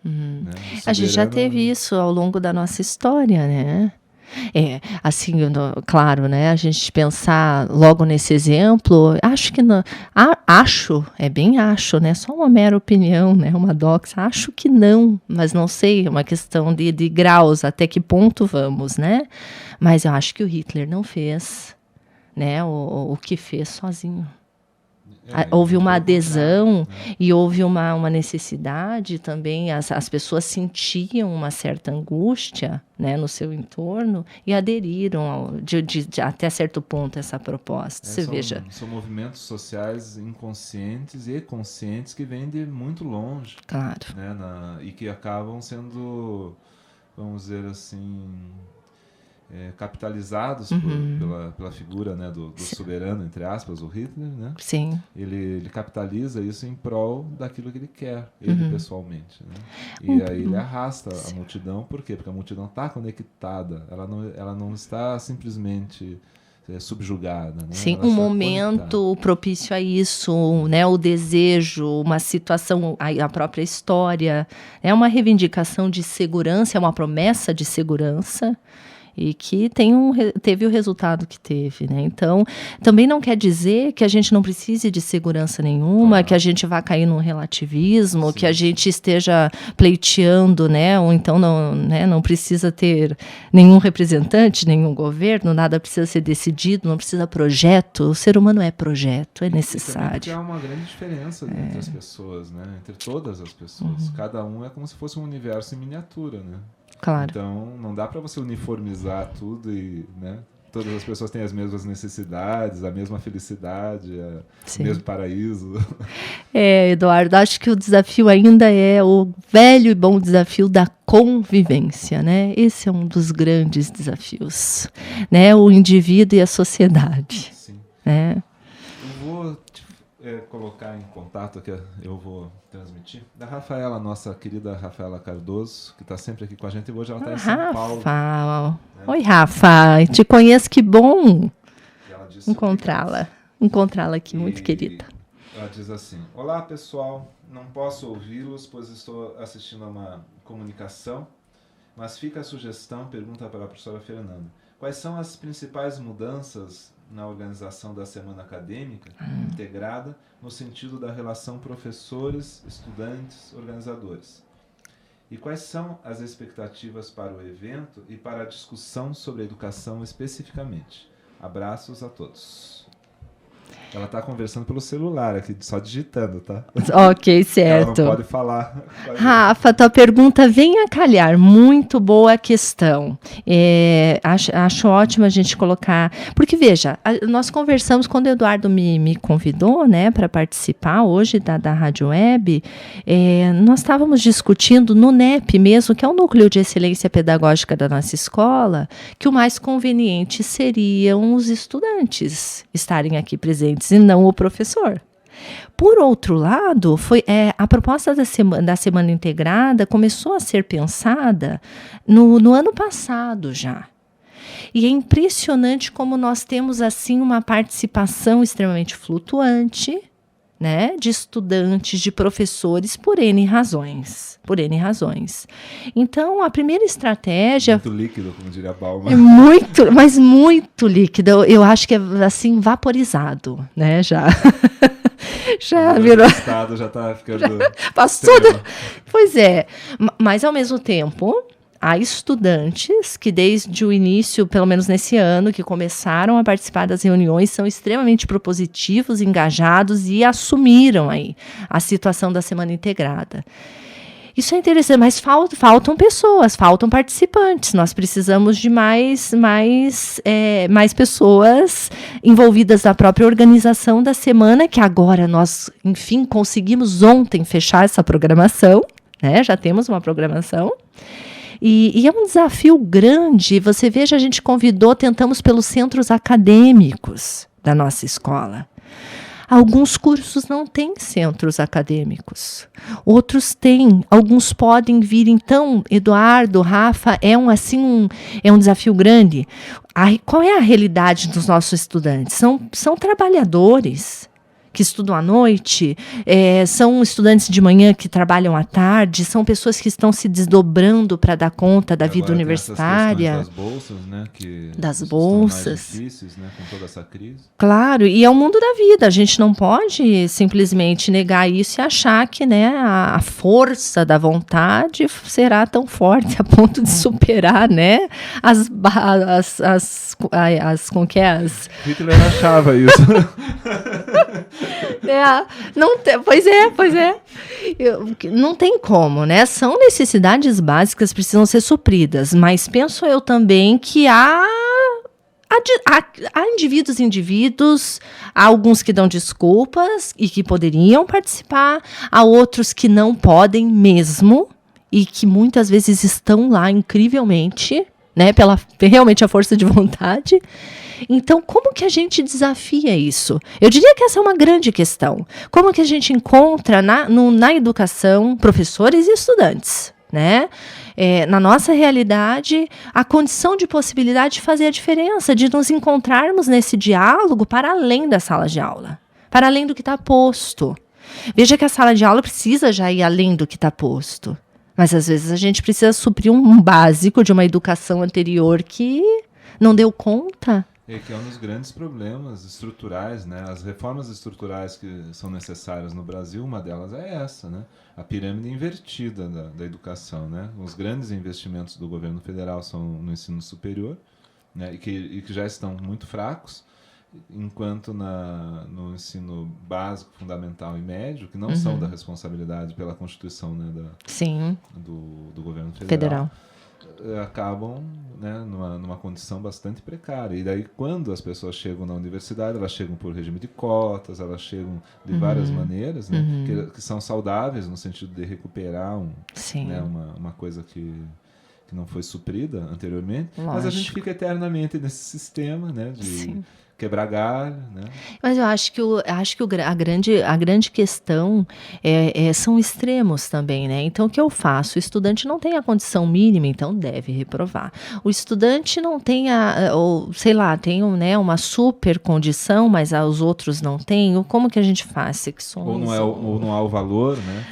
Né? A gente já teve isso ao longo da nossa história, né? Assim, claro, né? A gente pensar logo nesse exemplo, acho que não, acho, né? Só uma mera opinião, né? Uma doxa, acho que não, mas não sei, é uma questão de graus, até que ponto vamos, né? Mas eu acho que o Hitler não fez, né? O que fez sozinho. Houve uma adesão e houve uma necessidade também, as pessoas sentiam uma certa angústia, né, no seu entorno e aderiram até certo ponto a essa proposta. São movimentos sociais inconscientes e conscientes que vêm de muito longe. Claro. Né, e que acabam sendo, vamos dizer assim, capitalizados pela figura, né, do soberano, entre aspas, o Hitler, né? Sim. Ele capitaliza isso em prol daquilo que ele quer, ele pessoalmente, né? E aí ele arrasta a multidão. Por quê? Porque a multidão está conectada, ela não está simplesmente subjugada, né? Sim, Ela um está momento conectada. propício a isso, né? O desejo, uma situação, a própria história. É uma reivindicação de segurança, é uma promessa de segurança. E que teve o resultado que teve, né? Então, também não quer dizer que a gente não precise de segurança nenhuma, que a gente vá cair num relativismo, Sim. que a gente esteja pleiteando, né? Ou então não precisa ter nenhum representante, nenhum governo, nada precisa ser decidido, não precisa projeto. O ser humano é projeto, é E também necessário. porque há uma grande diferença entre as pessoas, né? Entre todas as pessoas. Cada um é como se fosse um universo em miniatura, né? Claro. Então, não dá para você uniformizar tudo e, né, todas as pessoas têm as mesmas necessidades, a mesma felicidade, o mesmo paraíso. Eduardo, acho que o desafio ainda é o velho e bom desafio da convivência, né? Esse é um dos grandes desafios, né? O indivíduo e a sociedade. Sim. Né? Eu vou colocar em contato aqui, eu vou transmitir, da Rafaela, nossa querida Rafaela Cardoso, que está sempre aqui com a gente, e hoje ela está em São Paulo. Rafa. Né? Oi, Rafa. Te conheço, que bom encontrá-la aqui, muito querida. Ela diz assim: olá, pessoal, não posso ouvi-los, pois estou assistindo a uma comunicação, mas fica a sugestão, pergunta para a professora Fernanda. Quais são as principais mudanças na organização da semana acadêmica integrada no sentido da relação professores, estudantes, organizadores? E quais são as expectativas para o evento e para a discussão sobre a educação especificamente? Abraços a todos. Ela está conversando pelo celular aqui, só digitando, tá? Ok, certo. Ela não pode falar. Rafa, tua pergunta vem a calhar. Muito boa questão. Acho ótimo a gente colocar... Porque, veja, nós conversamos quando o Eduardo me convidou, né, para participar hoje da Rádio Web. Nós estávamos discutindo no NEP mesmo, que é o Núcleo de Excelência Pedagógica da nossa escola, que o mais conveniente seriam os estudantes estarem aqui presentes e não o professor. Por outro lado, a proposta da semana integrada começou a ser pensada no ano passado já. E é impressionante como nós temos assim uma participação extremamente flutuante, né, de estudantes, de professores, por N razões. Então, a primeira estratégia... Muito líquido, como diria a Balma. Mas muito líquido. Eu acho que é, assim, vaporizado, né, já. Já virou... O estado já está ficando... Passou... Pois é. Mas, ao mesmo tempo... Há estudantes que desde o início, pelo menos nesse ano, que começaram a participar das reuniões, são extremamente propositivos, engajados e assumiram aí a situação da semana integrada. Isso é interessante, mas faltam pessoas, faltam participantes. Nós precisamos de mais pessoas envolvidas na própria organização da semana, que agora nós, enfim, conseguimos ontem fechar essa programação, né? Já temos uma programação. E é um desafio grande. Você veja, a gente tentamos pelos centros acadêmicos da nossa escola. Alguns cursos não têm centros acadêmicos, outros têm, alguns podem vir. Então, Eduardo, Rafa, é um desafio grande. Qual é a realidade dos nossos estudantes? São trabalhadores que estudam à noite, são estudantes de manhã que trabalham à tarde, são pessoas que estão se desdobrando para dar conta da vida universitária. Das bolsas, né? Das bolsas. Mais difíceis, né, com toda essa crise. Claro, e é o mundo da vida. A gente não pode simplesmente negar isso e achar que, né, a força da vontade será tão forte a ponto de superar, né, como que é? Hitler achava isso. Pois é. Não tem como, né? São necessidades básicas que precisam ser supridas, mas penso eu também que há indivíduos, há alguns que dão desculpas e que poderiam participar, há outros que não podem mesmo e que muitas vezes estão lá incrivelmente, né? Pela realmente a força de vontade. Então, como que a gente desafia isso? Eu diria que essa é uma grande questão. Como que a gente encontra na educação professores e estudantes, né? Na nossa realidade, a condição de possibilidade de fazer a diferença, de nos encontrarmos nesse diálogo para além da sala de aula, para além do que está posto. Veja que a sala de aula precisa já ir além do que está posto. Mas, às vezes, a gente precisa suprir um básico de uma educação anterior que não deu conta. Que é um dos grandes problemas estruturais, né? As reformas estruturais que são necessárias no Brasil, uma delas é essa, né? A pirâmide invertida da educação, né? Os grandes investimentos do governo federal são no ensino superior, né? e que já estão muito fracos, enquanto no ensino básico, fundamental e médio, que não são da responsabilidade pela Constituição, né? Sim. Do governo federal. Acabam, né, numa condição bastante precária. E daí, quando as pessoas chegam na universidade, elas chegam por regime de cotas, elas chegam de várias maneiras, né, que são saudáveis no sentido de recuperar né, uma coisa que não foi suprida anteriormente. Lógico. Mas a gente fica eternamente nesse sistema, né, de quebrar galho, né? Mas eu acho que a grande questão são extremos também, né? Então, o que eu faço? O estudante não tem a condição mínima, então deve reprovar. O estudante não tem tem uma super condição, mas os outros não têm. Como que a gente faz? Secções? Ou não há o valor, né?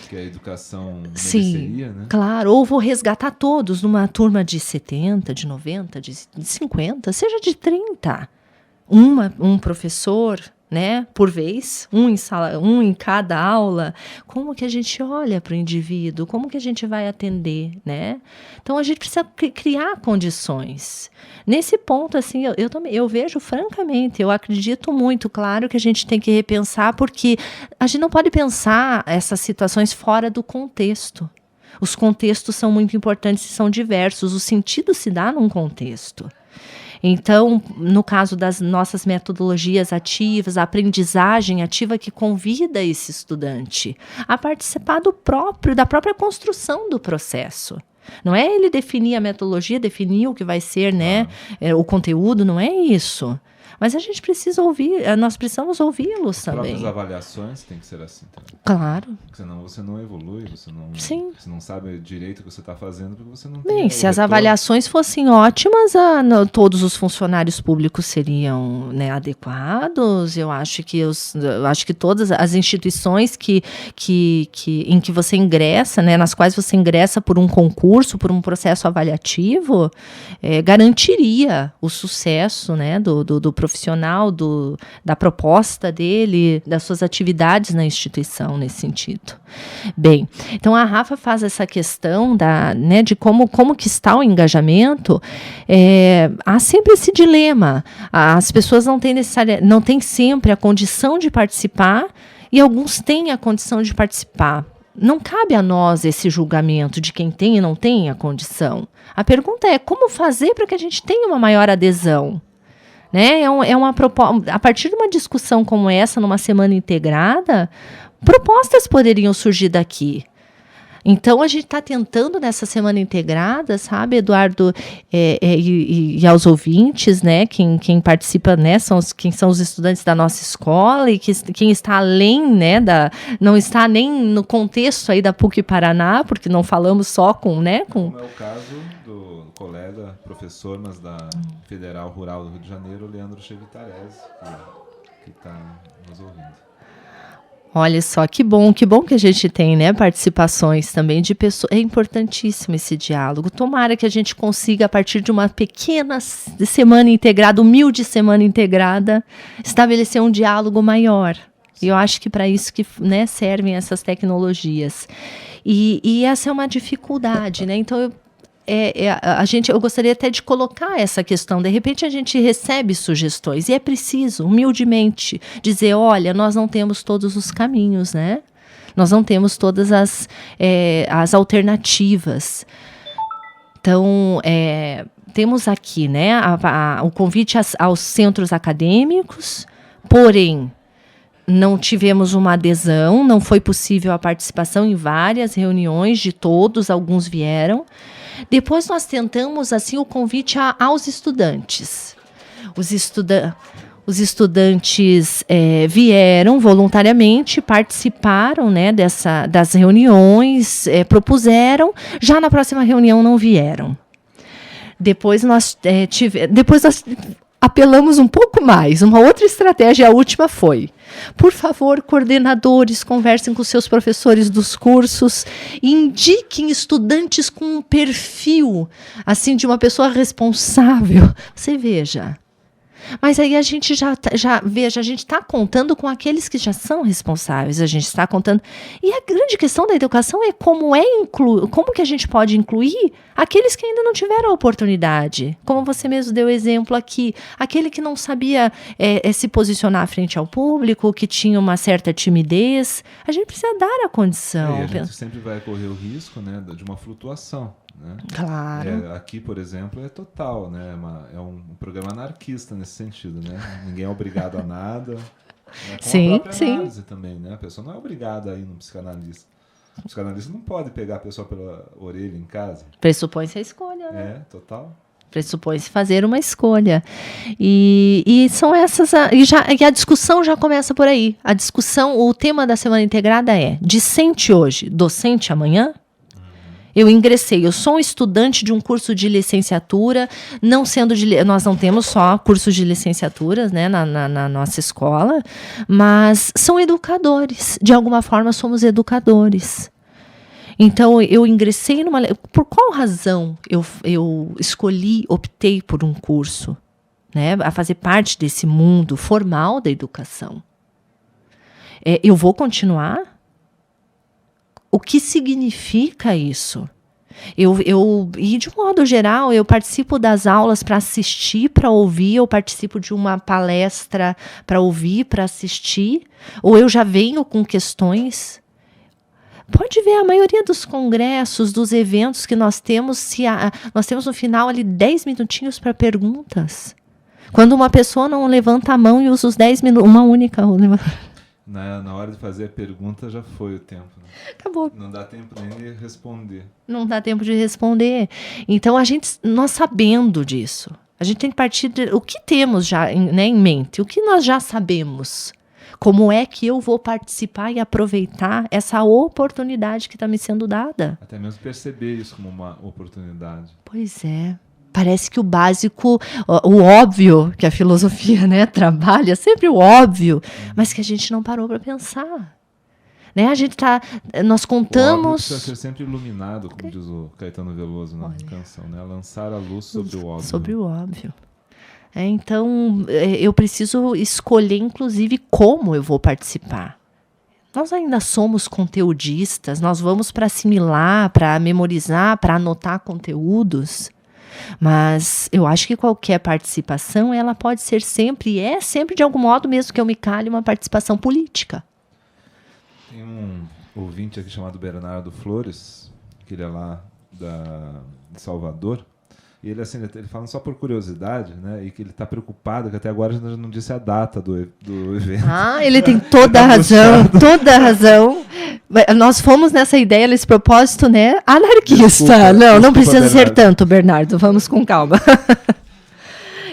Que a educação mereceria, né? Claro. Ou vou resgatar todos numa turma de 70, de 90, de 50, seja de 30. Um professor, né, por vez, um em cada aula. Como que a gente olha para o indivíduo? Como que a gente vai atender, né? Então, a gente precisa criar condições. Nesse ponto, assim, eu vejo francamente, eu acredito muito, claro que a gente tem que repensar, porque a gente não pode pensar essas situações fora do contexto. Os contextos são muito importantes e são diversos. O sentido se dá num contexto. Então, no caso das nossas metodologias ativas, a aprendizagem ativa que convida esse estudante a participar da própria construção do processo. Não é ele definir a metodologia, definir o que vai ser, né, o conteúdo, não é isso. Mas a gente precisa nós precisamos ouvi-los também. As próprias avaliações têm que ser assim também. Claro. Porque senão você não evolui, você não sabe direito o que você está fazendo, porque você não tem. Bem, se as avaliações fossem ótimas, todos os funcionários públicos seriam, né, adequados. Eu acho que todas as instituições em que você ingressa, né, nas quais você ingressa por um concurso, por um processo avaliativo, garantiria o sucesso, né, do profissional, da proposta dele, das suas atividades na instituição nesse sentido. Bem, então a Rafa faz essa questão de como que está o engajamento. Há sempre esse dilema. As pessoas não têm sempre a condição de participar e alguns têm a condição de participar. Não cabe a nós esse julgamento de quem tem e não tem a condição. A pergunta é como fazer para que a gente tenha uma maior adesão. Né? A partir de uma discussão como essa, numa semana integrada, propostas poderiam surgir daqui. Então, a gente está tentando nessa semana integrada, sabe, Eduardo, e aos ouvintes, né, quem participa, né, quem são os estudantes da nossa escola e quem está além, né, não está nem no contexto aí da PUC Paraná, porque não falamos só com... Como é o caso do colega, professor, mas da Federal Rural do Rio de Janeiro, Leandro Chevitarese, que está nos ouvindo. Olha só, que bom que a gente tem, né, participações também de pessoas. É importantíssimo esse diálogo. Tomara que a gente consiga, a partir de uma pequena semana integrada, humilde semana integrada, estabelecer um diálogo maior. E eu acho que para isso que, né, servem essas tecnologias. E essa é uma dificuldade, né? Então, eu gostaria até de colocar essa questão. De repente a gente recebe sugestões e é preciso, humildemente, dizer, olha, nós não temos todos os caminhos, né? Nós não temos todas as alternativas. Então, temos aqui, né, o convite aos centros acadêmicos, porém, não tivemos uma adesão, não foi possível a participação em várias reuniões de todos, alguns vieram. Depois nós tentamos assim o convite aos estudantes. Os estudantes vieram voluntariamente, participaram, né, das reuniões, propuseram. Já na próxima reunião não vieram. Depois nós apelamos um pouco mais. Uma outra estratégia, a última foi: por favor, coordenadores, conversem com seus professores dos cursos e indiquem estudantes com um perfil assim de uma pessoa responsável. Você veja. Mas aí a gente veja, a gente está contando com aqueles que já são responsáveis, a gente está contando. E a grande questão da educação é como que a gente pode incluir aqueles que ainda não tiveram a oportunidade. Como você mesmo deu exemplo aqui, aquele que não sabia se posicionar frente ao público, que tinha uma certa timidez, a gente precisa dar a condição. A gente sempre vai correr o risco, né, de uma flutuação. Né? Claro. Aqui, por exemplo, é total, né? É um programa anarquista nesse sentido, né? Ninguém é obrigado a nada. Né? Com sim, a própria análise sim. também, né? A pessoa não é obrigada a ir no psicanalista. O psicanalista não pode pegar a pessoa pela orelha em casa. Pressupõe-se a escolha, né? Total. Pressupõe-se fazer uma escolha. E são essas. E a discussão já começa por aí. A discussão, o tema da semana integrada é: discente hoje, docente amanhã? Eu ingressei, eu sou um estudante de um curso de licenciatura, nós não temos só cursos de licenciaturas, né, na nossa escola, mas são educadores, de alguma forma somos educadores. Então, eu ingressei por qual razão eu optei por um curso, né, a fazer parte desse mundo formal da educação? Eu vou continuar? O que significa isso? E de um modo geral, eu participo das aulas para assistir, para ouvir, eu participo de uma palestra para ouvir, para assistir, ou eu já venho com questões. Pode ver a maioria dos congressos, dos eventos que nós temos, nós temos no final ali 10 minutinhos para perguntas. Quando uma pessoa não levanta a mão e usa os 10 minutos, uma única. Na hora de fazer a pergunta já foi o tempo. Né? Acabou. Não dá tempo nem de responder. Não dá tempo de responder. Então, nós sabendo disso, a gente tem que partir o que temos já em mente, o que nós já sabemos. Como é que eu vou participar e aproveitar essa oportunidade que está me sendo dada? Até mesmo perceber isso como uma oportunidade. Pois é. Parece que o básico, o óbvio, que a filosofia, né, trabalha, sempre o óbvio, mas que a gente não parou para pensar. Né? Nós contamos... O óbvio precisa ser sempre iluminado, como diz o Caetano Veloso na canção, né? Lançar a luz sobre o óbvio. Sobre o óbvio. Então, eu preciso escolher, inclusive, como eu vou participar. Nós ainda somos conteudistas, nós vamos para assimilar, para memorizar, para anotar conteúdos. Mas eu acho que qualquer participação, ela pode ser sempre, sempre de algum modo, mesmo que eu me cale, uma participação política. Tem um ouvinte aqui chamado Bernardo Flores, que ele é lá de Salvador, e ele, assim, ele fala só por curiosidade, né, e que ele está preocupado, que até agora a gente não disse a data do evento. Ele tem toda a razão, toda a razão. Nós fomos nessa ideia, nesse propósito, né, anarquista. Não precisa Bernardo. Ser tanto, Bernardo, vamos com calma.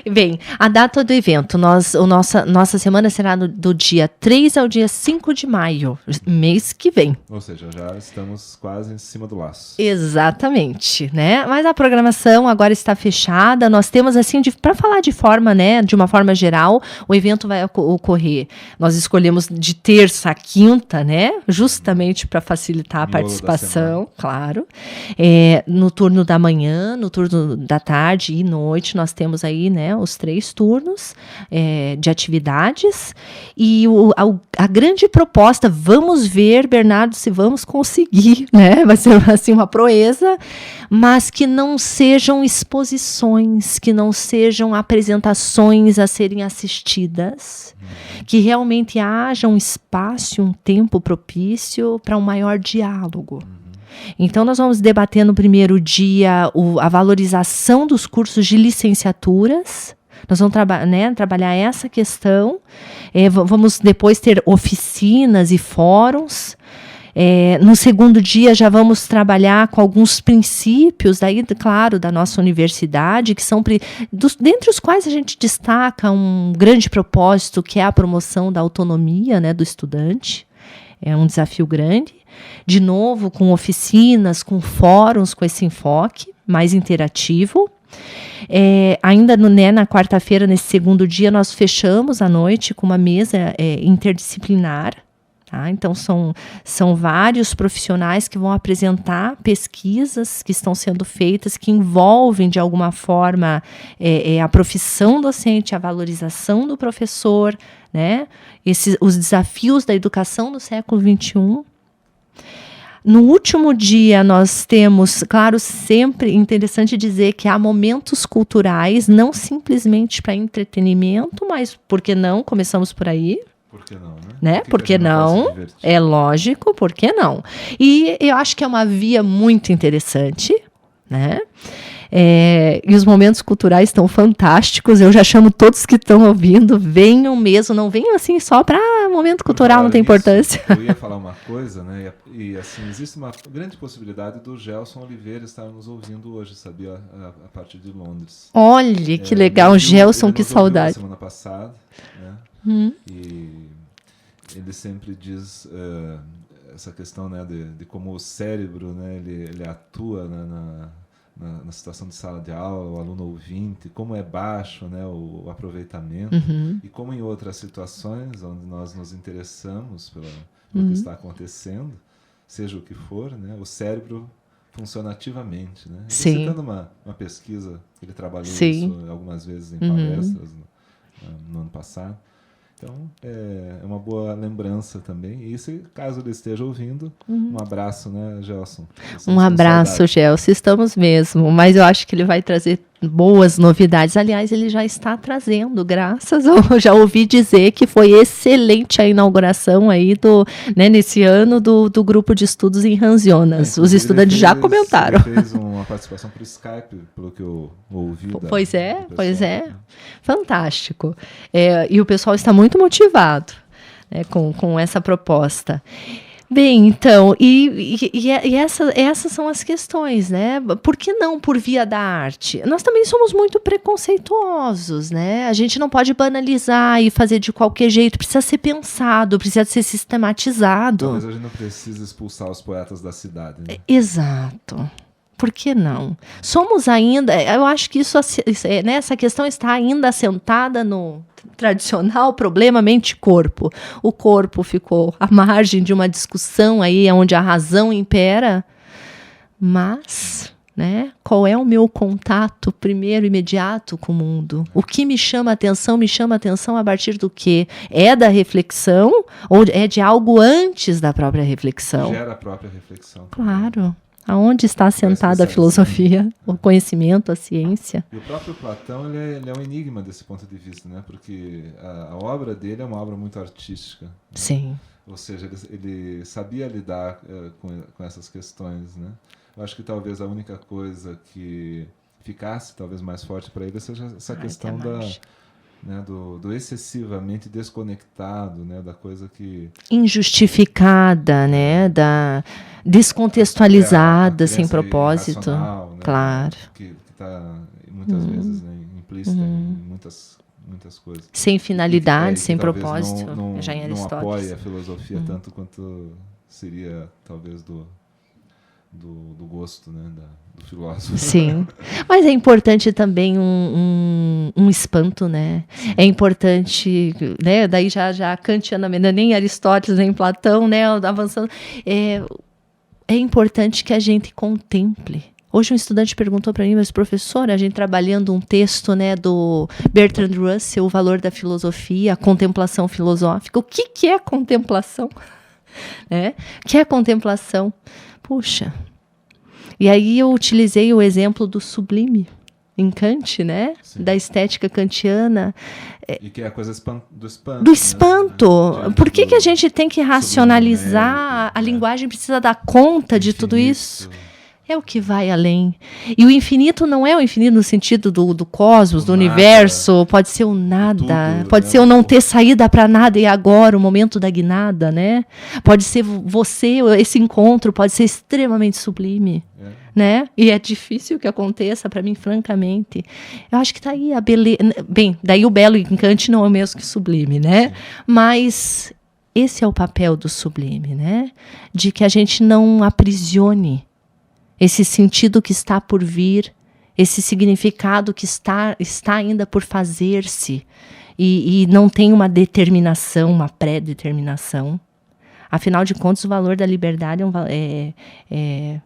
Bem, a data do evento, nossa semana será do dia 3 ao dia 5 de maio, mês que vem. Ou seja, já estamos quase em cima do laço. Exatamente, né? Mas a programação agora está fechada, nós temos assim, para falar de uma forma geral, o evento vai ocorrer, nós escolhemos de terça a quinta, né? Justamente para facilitar a participação, claro. No turno da manhã, no turno da tarde e noite, nós temos aí, né, os 3 turnos de atividades e a grande proposta, vamos ver, Bernardo, se vamos conseguir, né? Vai ser assim uma proeza, mas que não sejam exposições, que não sejam apresentações a serem assistidas, que realmente haja um espaço, um tempo propício para um maior diálogo. Então, nós vamos debater no primeiro dia a valorização dos cursos de licenciaturas. Nós vamos trabalhar essa questão. Vamos depois ter oficinas e fóruns. No segundo dia já vamos trabalhar com alguns princípios, daí, claro, da nossa universidade, que são dentre os quais a gente destaca um grande propósito, que é a promoção da autonomia, né, do estudante. É um desafio grande. De novo, com oficinas, com fóruns, com esse enfoque mais interativo. Ainda na quarta-feira, nesse segundo dia, nós fechamos a noite com uma mesa interdisciplinar. Tá? Então, são vários profissionais que vão apresentar pesquisas que estão sendo feitas, que envolvem, de alguma forma, a profissão docente, a valorização do professor, né? Os desafios da educação no século XXI. No último dia, nós temos, claro, sempre interessante dizer que há momentos culturais, não simplesmente para entretenimento, mas por que não? Começamos por aí. Por que não, né? Por que não? É lógico, por que não? E eu acho que é uma via muito interessante, né? E os momentos culturais estão fantásticos. Eu já chamo todos que estão ouvindo, venham mesmo, não venham assim só para momento cultural, não tem importância. Eu ia falar uma coisa, né? E assim, existe uma grande possibilidade do Gelson Oliveira estar nos ouvindo hoje, sabia? A partir de Londres. Olha, que legal, Gelson, que saudade. Semana passada, né? E ele sempre diz essa questão, né, de como o cérebro, né, ele atua na situação de sala de aula, o aluno ouvinte, como é baixo, né, o aproveitamento, e como em outras situações onde nós nos interessamos pelo que está acontecendo, seja o que for, né, o cérebro funciona ativamente. Né? Citando uma pesquisa, ele trabalhou isso algumas vezes em palestras no ano passado. Então, é uma boa lembrança também. E se caso ele esteja ouvindo, um abraço, né, Gelson? Um abraço, Gelson. Estamos mesmo. Mas eu acho que ele vai trazer boas novidades. Aliás, ele já está trazendo, eu já ouvi dizer que foi excelente a inauguração aí nesse ano do grupo de estudos em Hans Jonas. Os estudantes já comentaram. Ele fez uma participação por Skype, pelo que eu ouvi. Pois é. Fantástico. E o pessoal está muito motivado, né, com essa proposta. Bem, então, essas são as questões, né? Por que não por via da arte? Nós também somos muito preconceituosos, né? A gente não pode banalizar e fazer de qualquer jeito, precisa ser pensado, precisa ser sistematizado. Mas a gente não precisa expulsar os poetas da cidade, né? Exato. Por que não? Somos ainda, eu acho que essa questão está ainda assentada no tradicional problema mente-corpo. O corpo ficou à margem de uma discussão aí onde a razão impera, mas, né, qual é o meu contato primeiro, imediato com o mundo? O que me chama atenção a partir do quê? É da reflexão ou é de algo antes da própria reflexão? Gera a própria reflexão. Claro. Aonde está assentada a filosofia, o conhecimento, a ciência? E o próprio Platão ele é um enigma desse ponto de vista, né? Porque a obra dele é uma obra muito artística. Né? Sim. Ou seja, ele sabia lidar com essas questões, né? Eu acho que talvez a única coisa que ficasse talvez mais forte para ele seja essa questão do excessivamente desconectado, né, da coisa que injustificada, né, da descontextualizada, sem propósito, né, claro, que está muitas vezes, né, implícita em muitas coisas, sem finalidade, sem propósito, já em Aristóteles. Não apoia a filosofia tanto quanto seria talvez do gosto, né, do filósofo. Sim, mas é importante também um espanto, né? É importante, né? Daí já kantianamente, nem Aristóteles, nem Platão, né? Avançando, é importante que a gente contemple. Hoje um estudante perguntou para mim, mas professora, a gente trabalhando um texto, né, do Bertrand Russell, O Valor da Filosofia, a Contemplação Filosófica. O que é contemplação? O que é contemplação? Puxa, e aí eu utilizei o exemplo do sublime em Kant, né? Sim. Da estética kantiana. E que é a coisa do espanto. Do espanto. Né? Por que a gente tem que racionalizar? A linguagem precisa dar conta de tudo isso? É o que vai além. E o infinito não é o infinito no sentido do cosmos, do nada, universo. Pode ser o nada. tudo, Pode né? ser o não ter saída para nada e agora, o momento da guinada, né? Pode ser você, esse encontro pode ser extremamente sublime. Né? E é difícil que aconteça para mim, francamente. Eu acho que tá aí a beleza. Bem, daí o belo encante não é o mesmo que sublime, né? Sim. Mas esse é o papel do sublime, né? De que a gente não aprisione esse sentido que está por vir, esse significado que está ainda por fazer-se, e não tem uma determinação, uma pré-determinação. Afinal de contas, o valor da liberdade é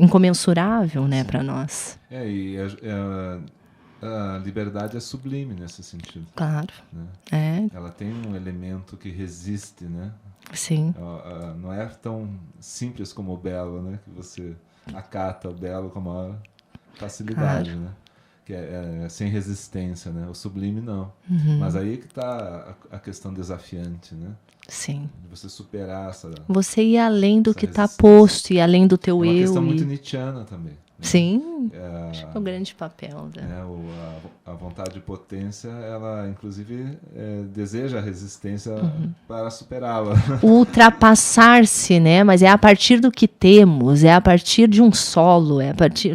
incomensurável, né, para nós. E a liberdade é sublime nesse sentido. Claro. Né? Ela tem um elemento que resiste, né? Sim. Não é tão simples como o belo, né? Que você acata o belo com a maior facilidade, né? Que é sem resistência, né? O sublime não. Mas aí que está a questão desafiante, né? Sim. De você superar essa... Você ir além do que está posto e além do teu eu. É uma questão muito nietzschiana também. Né? Sim, acho que é o grande papel. A vontade de potência, ela inclusive deseja a resistência para superá-la. Ultrapassar-se, né? Mas é a partir do que temos, é a partir de um solo,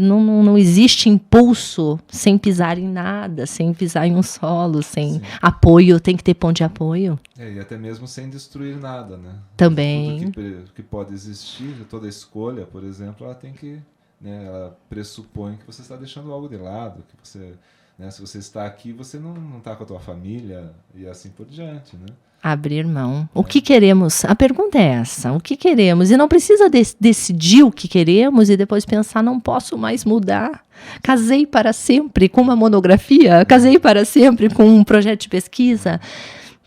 não existe impulso sem pisar em nada, sem pisar em um solo, sem apoio, tem que ter ponto de apoio. E até mesmo sem destruir nada, né? Também. Tudo que pode existir, toda escolha, por exemplo, ela tem que... Né, ela pressupõe que você está deixando algo de lado, que você, né, se você está aqui, você não está com a tua família e assim por diante, né? Abrir mão. O que queremos? A pergunta é essa. O que queremos? E não precisa decidir o que queremos e depois pensar, não posso mais mudar. Casei para sempre com uma monografia, casei para sempre com um projeto de pesquisa.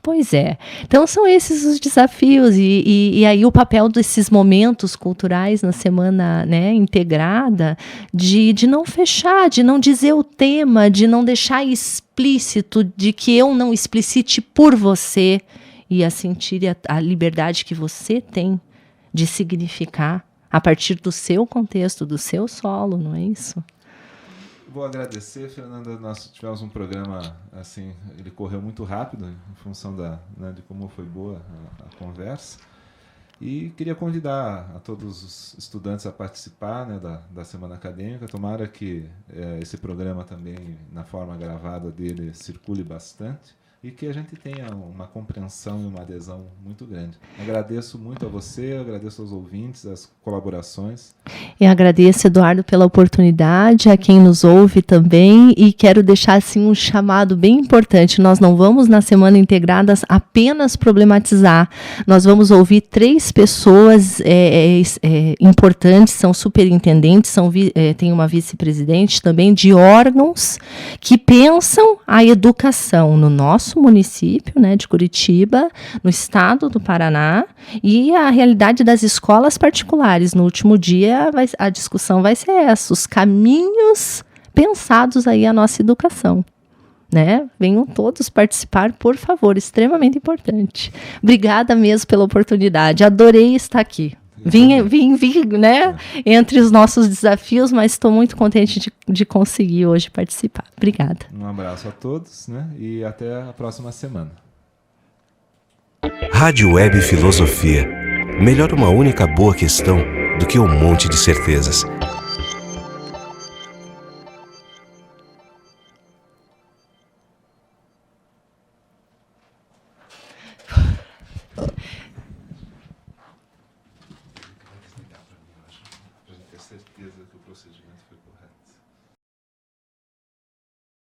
Pois é. Então, são esses os desafios. E aí o papel desses momentos culturais na semana, né, integrada, de não fechar, de não dizer o tema, de não deixar explícito, de que eu não explicite por você e a sentir a liberdade que você tem de significar a partir do seu contexto, do seu solo, não é isso? Vou agradecer, Fernanda. Nós tivemos um programa, assim, ele correu muito rápido em função de como foi boa a conversa. E queria convidar a todos os estudantes a participar, né, da Semana Acadêmica. Tomara que esse programa também, na forma gravada dele, circule bastante e que a gente tenha uma compreensão e uma adesão muito grande. Agradeço muito a você, agradeço aos ouvintes, as colaborações. E agradeço, Eduardo, pela oportunidade, a quem nos ouve também, e quero deixar assim um chamado bem importante. Nós não vamos, na Semana Integradas, apenas problematizar. Nós vamos ouvir 3 pessoas importantes, são superintendentes, tem uma vice-presidente também, de órgãos que pensam a educação no nosso município, né, de Curitiba, no estado do Paraná, e a realidade das escolas particulares. No último dia, a discussão vai ser essa, os caminhos pensados aí à nossa educação. Né? Venham todos participar, por favor, extremamente importante. Obrigada mesmo pela oportunidade, adorei estar aqui. Vim, né, entre os nossos desafios, mas estou muito contente de conseguir hoje participar. Obrigada. Um abraço a todos, né, e até a próxima semana. Rádio Web Filosofia. Melhor uma única boa questão do que um monte de certezas. Certeza que o procedimento foi correto.